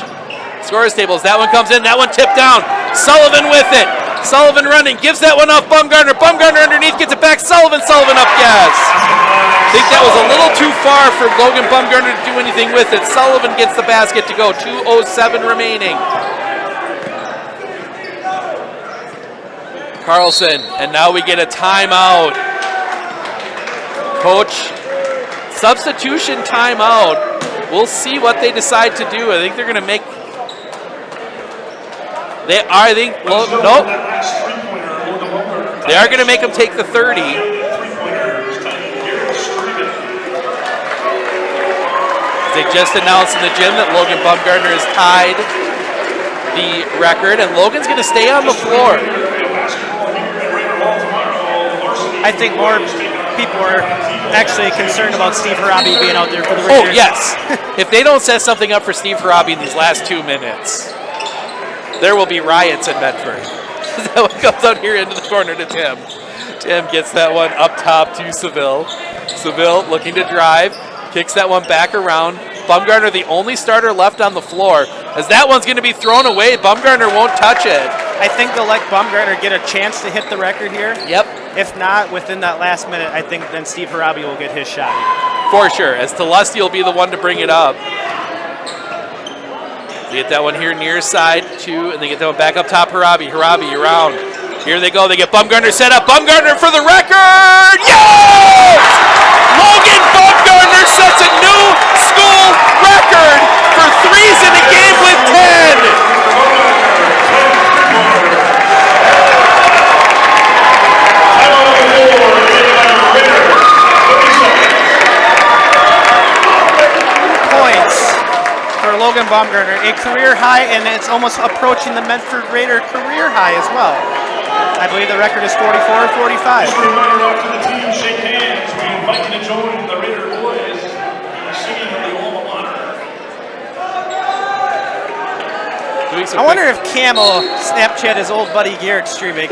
Scores tables, that one comes in, that one tipped down. Sullivan with it. Sullivan running, gives that one off Bumgarner. Bumgarner underneath, gets it back. Sullivan up, yes. I think that was a little too far for Logan Bumgarner to do anything with it. Sullivan gets the basket to go. 2:07 remaining. Carlson, and now we get a timeout. Coach, substitution timeout. We'll see what they decide to do. I think they're going to make... They are, I think, nope. They are going to make him take the 30. They just announced in the gym that Logan Bumgarner has tied the record, and Logan's going to stay on the floor. I think more people are actually concerned about Steve Harabi being out there for the Raiders. Oh, yes. If they don't set something up for Steve Harabi in these last 2 minutes, there will be riots in Medford. That one comes out here into the corner to Tim. Tim gets that one up top to Seville. Seville looking to drive, kicks that one back around. Bumgarner, the only starter left on the floor. As that one's going to be thrown away, Bumgarner won't touch it. I think they'll let Bumgarner get a chance to hit the record here. Yep. If not, within that last minute, I think then Steve Harabi will get his shot here. For sure, as Telusty will be the one to bring it up. They get that one here near side, 2, and they get that one back up top, Harabi, around. Here they go, they get Bumgarner set up. Bumgarner for the record! Yes! Logan Bumgarner sets a new school record for threes in a game with 10! Logan Baumgartner, a career high, and it's almost approaching the Medford Raider career high as well. I believe the record is 44 or 45. Just a reminder out to the team, shake hands. We invite you to join the Raider boys in the singing of the alma mater. I wonder if Cam will Snapchat his old buddy Garrett Strebick.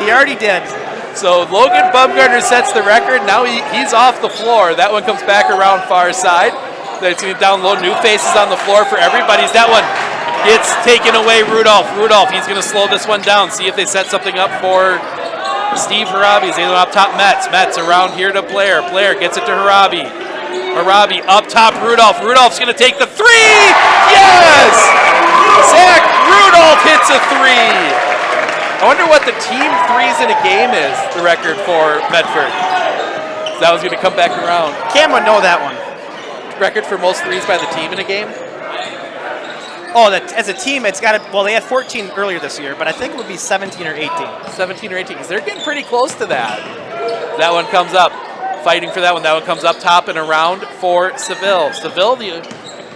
He already did. So Logan Bumgarner sets the record. Now he's off the floor. That one comes back around far side. It's going to download new faces on the floor for everybody's. That one gets taken away, Rudolph, he's going to slow this one down, see if they set something up for Steve Harabi. He's up top, Metz around here to Blair gets it to Harabi up top, Rudolph's going to take the 3. Yes! Zach Rudolph hits a 3. I wonder what the team threes in a game is, the record for Medford. That was going to come back around. Cam would know that one. Record for most threes by the team in a game? Oh, as a team, it's got to, well, they had 14 earlier this year, but I think it would be 17 or 18. 17 or 18, because they're getting pretty close to that. That one comes up, fighting for that one. That one comes up top and around for Seville. Seville, the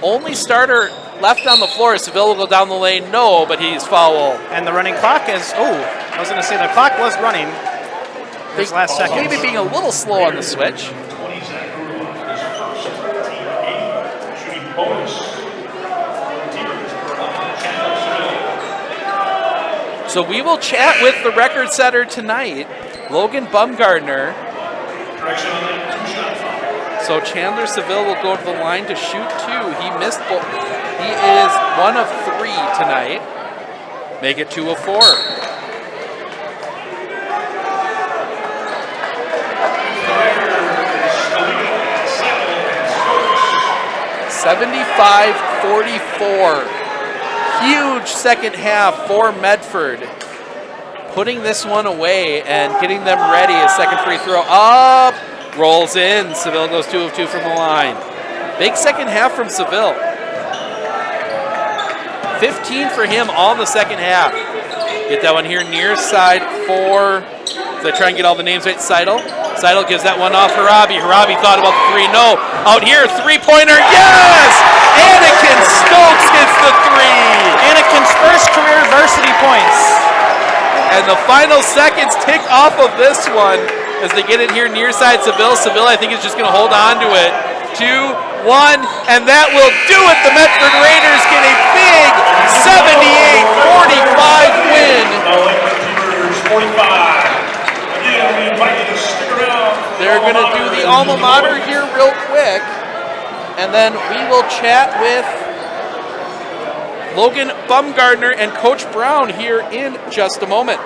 only starter left on the floor. Seville will go down the lane, no, but he's foul. And the running clock is, I was going to say the clock was running this last second. Maybe being a little slow on the switch. So we will chat with the record setter tonight, Logan Bumgarner. So Chandler Seville will go to the line to shoot 2. He missed both. He is 1 of 3 tonight. Make it 2 of 4. (75-44). Huge second half for Medford. Putting this one away and getting them ready. A second free throw up. Rolls in. Seville goes 2 of 2 from the line. Big second half from Seville. 15 for him all in the second half. Get that one here near side for So they try and get all the names right. Seidel gives that one off Harabi. Harabi thought about the three. No. Out here, three-pointer. Yes! Anakin Stokes hits the three. Anakin's first career varsity points. And the final seconds tick off of this one as they get it here near side Seville. Seville, I think, is just going to hold on to it. 2-1, and that will do it. The Medford Raiders get a big 78-45 win. The Lakeland Keepers 45. Again, we invite you to stick around. They're going to do the alma mater here real quick, and then we will chat with Logan Bumgardner and Coach Brown here in just a moment.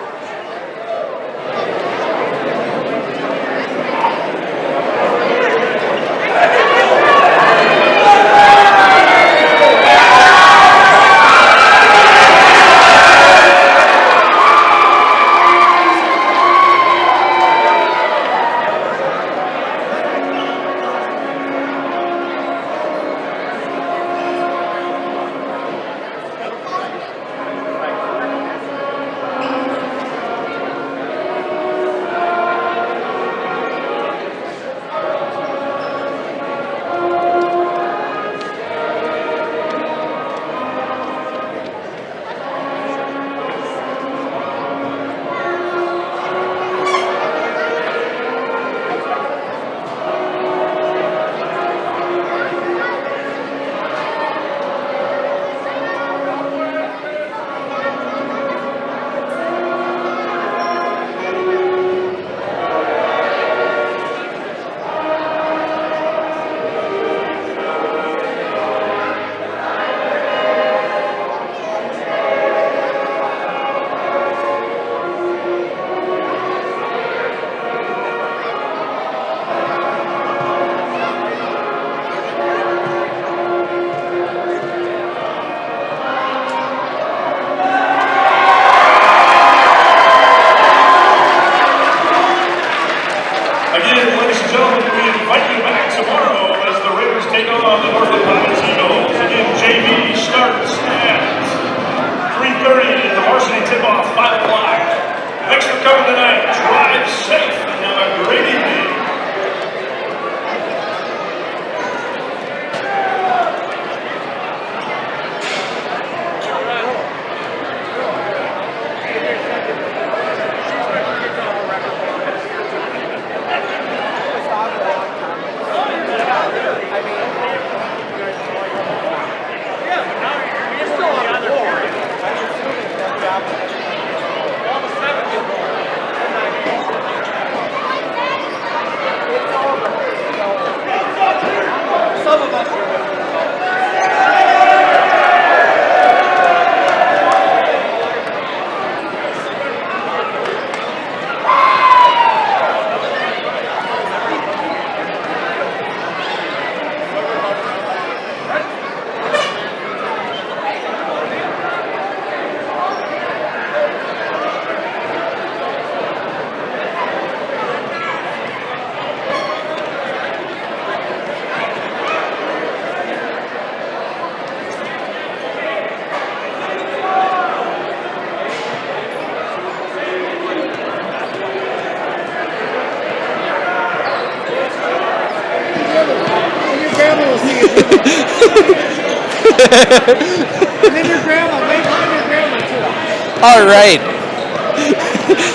All right.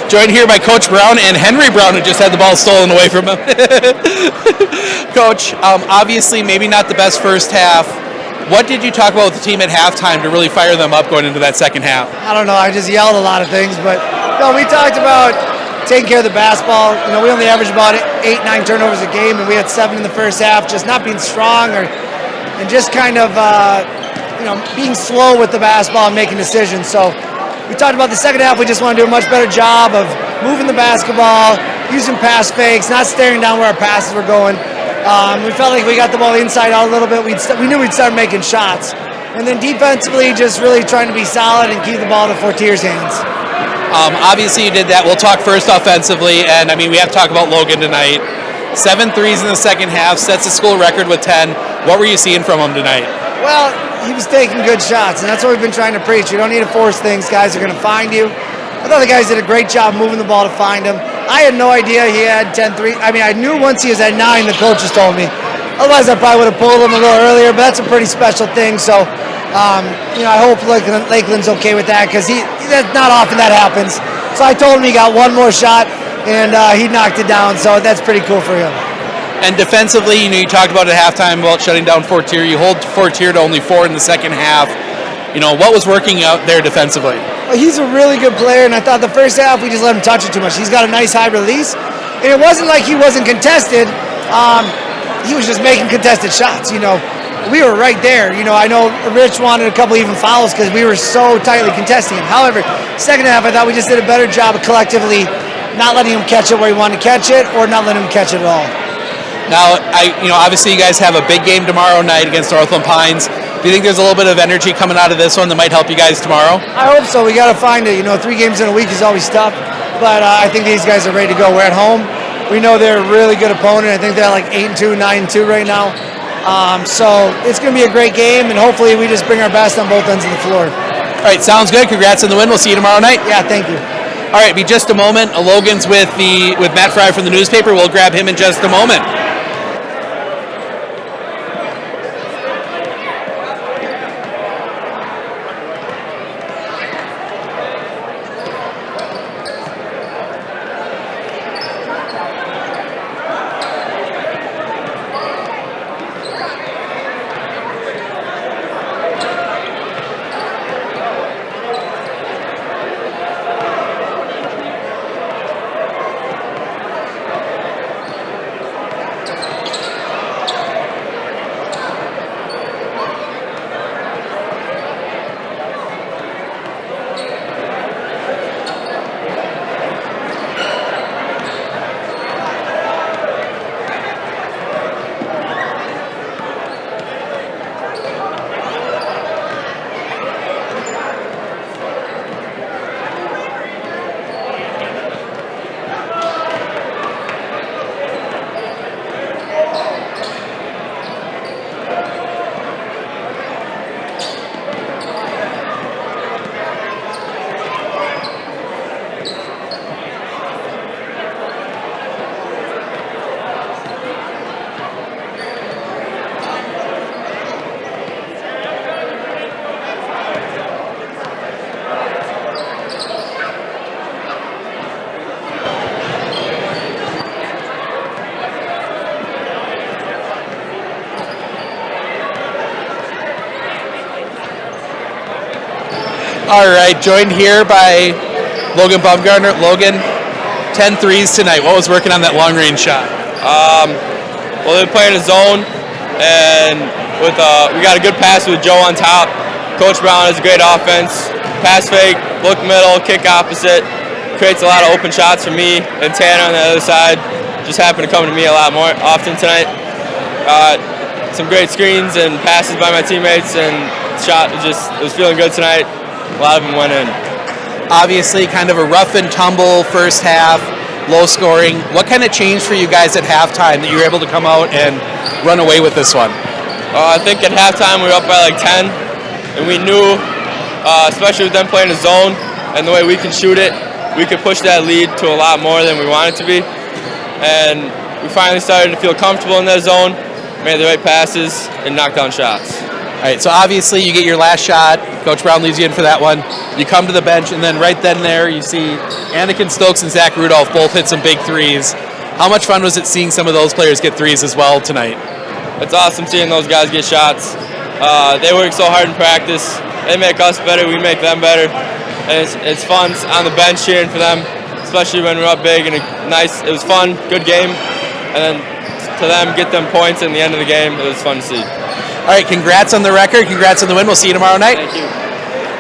Joined here by Coach Brown and Henry Brown, who just had the ball stolen away from him. Coach, obviously maybe not the best first half. What did you talk about with the team at halftime to really fire them up going into that second half? I don't know. I just yelled a lot of things, but no, we talked about taking care of the basketball. You know, we only averaged about 8-9 turnovers a game, and we had 7 in the first half. Just not being strong and just kind of being slow with the basketball and making decisions. So we talked about the second half. We just want to do a much better job of moving the basketball, using pass fakes, not staring down where our passes were going. We felt like we got the ball inside out a little bit. We knew we'd start making shots. And then defensively, just really trying to be solid and keep the ball to Fortier's hands. Obviously you did that. We'll talk first offensively, and I mean, we have to talk about Logan tonight. 7 threes in the second half, sets the school record with 10. What were you seeing from him tonight? Well, he was taking good shots, and that's what we've been trying to preach. You don't need to force things. Guys are going to find you. I thought the guys did a great job moving the ball to find him. I had no idea he had 10-3. I mean, I knew once he was at 9, the coaches told me. Otherwise, I probably would have pulled him a little earlier, but that's a pretty special thing. So, I hope Lakeland's okay with that because that's not often that happens. So I told him he got one more shot, and he knocked it down. So that's pretty cool for him. And defensively, you talked about at halftime about shutting down Fortier. You hold Fortier to only 4 in the second half. What was working out there defensively? Well, he's a really good player, and I thought the first half we just let him touch it too much. He's got a nice high release, and it wasn't like he wasn't contested. He was just making contested shots. We were right there. I know Rich wanted a couple even fouls because we were so tightly contesting him. However, second half I thought we just did a better job of collectively not letting him catch it where he wanted to catch it, or not letting him catch it at all. Now, obviously you guys have a big game tomorrow night against Northland Pines. Do you think there's a little bit of energy coming out of this one that might help you guys tomorrow? I hope so. We got to find it. 3 games in a week is always tough, but I think these guys are ready to go. We're at home. We know they're a really good opponent. I think they're like 8-2, 9-2 right now. So it's going to be a great game, and hopefully we just bring our best on both ends of the floor. All right, sounds good. Congrats on the win. We'll see you tomorrow night. Yeah, thank you. All right, be just a moment. Logan's with Matt Fry from the newspaper. We'll grab him in just a moment. All right, joined here by Logan Baumgartner. Logan, 10 threes tonight. What was working on that long-range shot? Well, they're playing a zone, and we got a good pass with Joe on top. Coach Brown has a great offense. Pass fake, look middle, kick opposite. Creates a lot of open shots for me and Tanner on the other side. Just happened to come to me a lot more often tonight. Some great screens and passes by my teammates, and it was feeling good tonight. A lot of them went in. Obviously, kind of a rough and tumble first half, low scoring. What kind of changed for you guys at halftime that you were able to come out and run away with this one? I think at halftime we were up by like 10, and we knew, especially with them playing a zone and the way we can shoot it, we could push that lead to a lot more than we wanted to be. And we finally started to feel comfortable in that zone, made the right passes, and knocked down shots. All right, so obviously you get your last shot. Coach Brown leaves you in for that one. You come to the bench, and then right then and there you see Anakin Stokes and Zach Rudolph both hit some big threes. How much fun was it seeing some of those players get threes as well tonight? It's awesome seeing those guys get shots. They work so hard in practice. They make us better, we make them better. And it's fun on the bench cheering for them, especially when we're up big. And it was fun, good game. And then to them, get them points in the end of the game, it was fun to see. All right, congrats on the record. Congrats on the win. We'll see you tomorrow night. Thank you.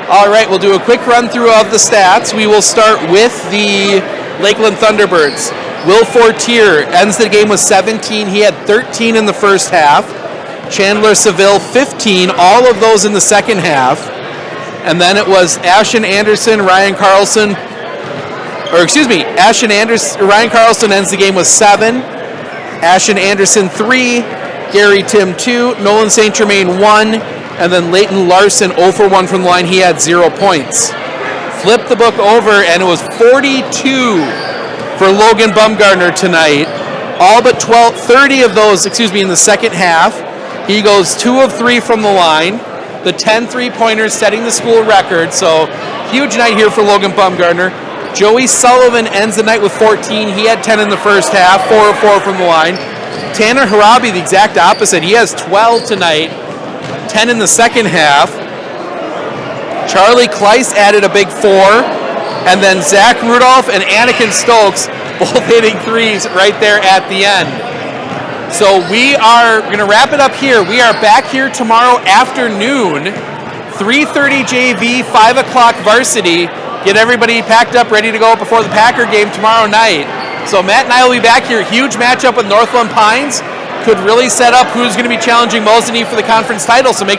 All right, we'll do a quick run through of the stats. We will start with the Lakeland Thunderbirds. Will Fortier ends the game with 17. He had 13 in the first half. Chandler Seville, 15, all of those in the second half. And then it was Ryan Carlson ends the game with 7. Ashton Anderson, 3. Gary Tim, 2. Nolan St. Germain, 1. And then Leighton Larson, 0 for 1 from the line. He had 0 points. Flip the book over, and it was 42 for Logan Bumgardner tonight. All but 30 of those, in the second half. He goes 2 of 3 from the line. The 10 3-pointers setting the school record. So huge night here for Logan Bumgardner. Joey Sullivan ends the night with 14. He had 10 in the first half, 4 of 4 from the line. Tanner Harabi, the exact opposite. He has 12 tonight, 10 in the second half. Charlie Kleiss added a big 4. And then Zach Rudolph and Anakin Stokes both hitting threes right there at the end. So we are going to wrap it up here. We are back here tomorrow afternoon, 3:30 JV, 5 o'clock varsity. Get everybody packed up, ready to go before the Packer game tomorrow night. So Matt and I will be back here. Huge matchup with Northland Pines. Could really set up who's going to be challenging Mosinee for the conference title. So make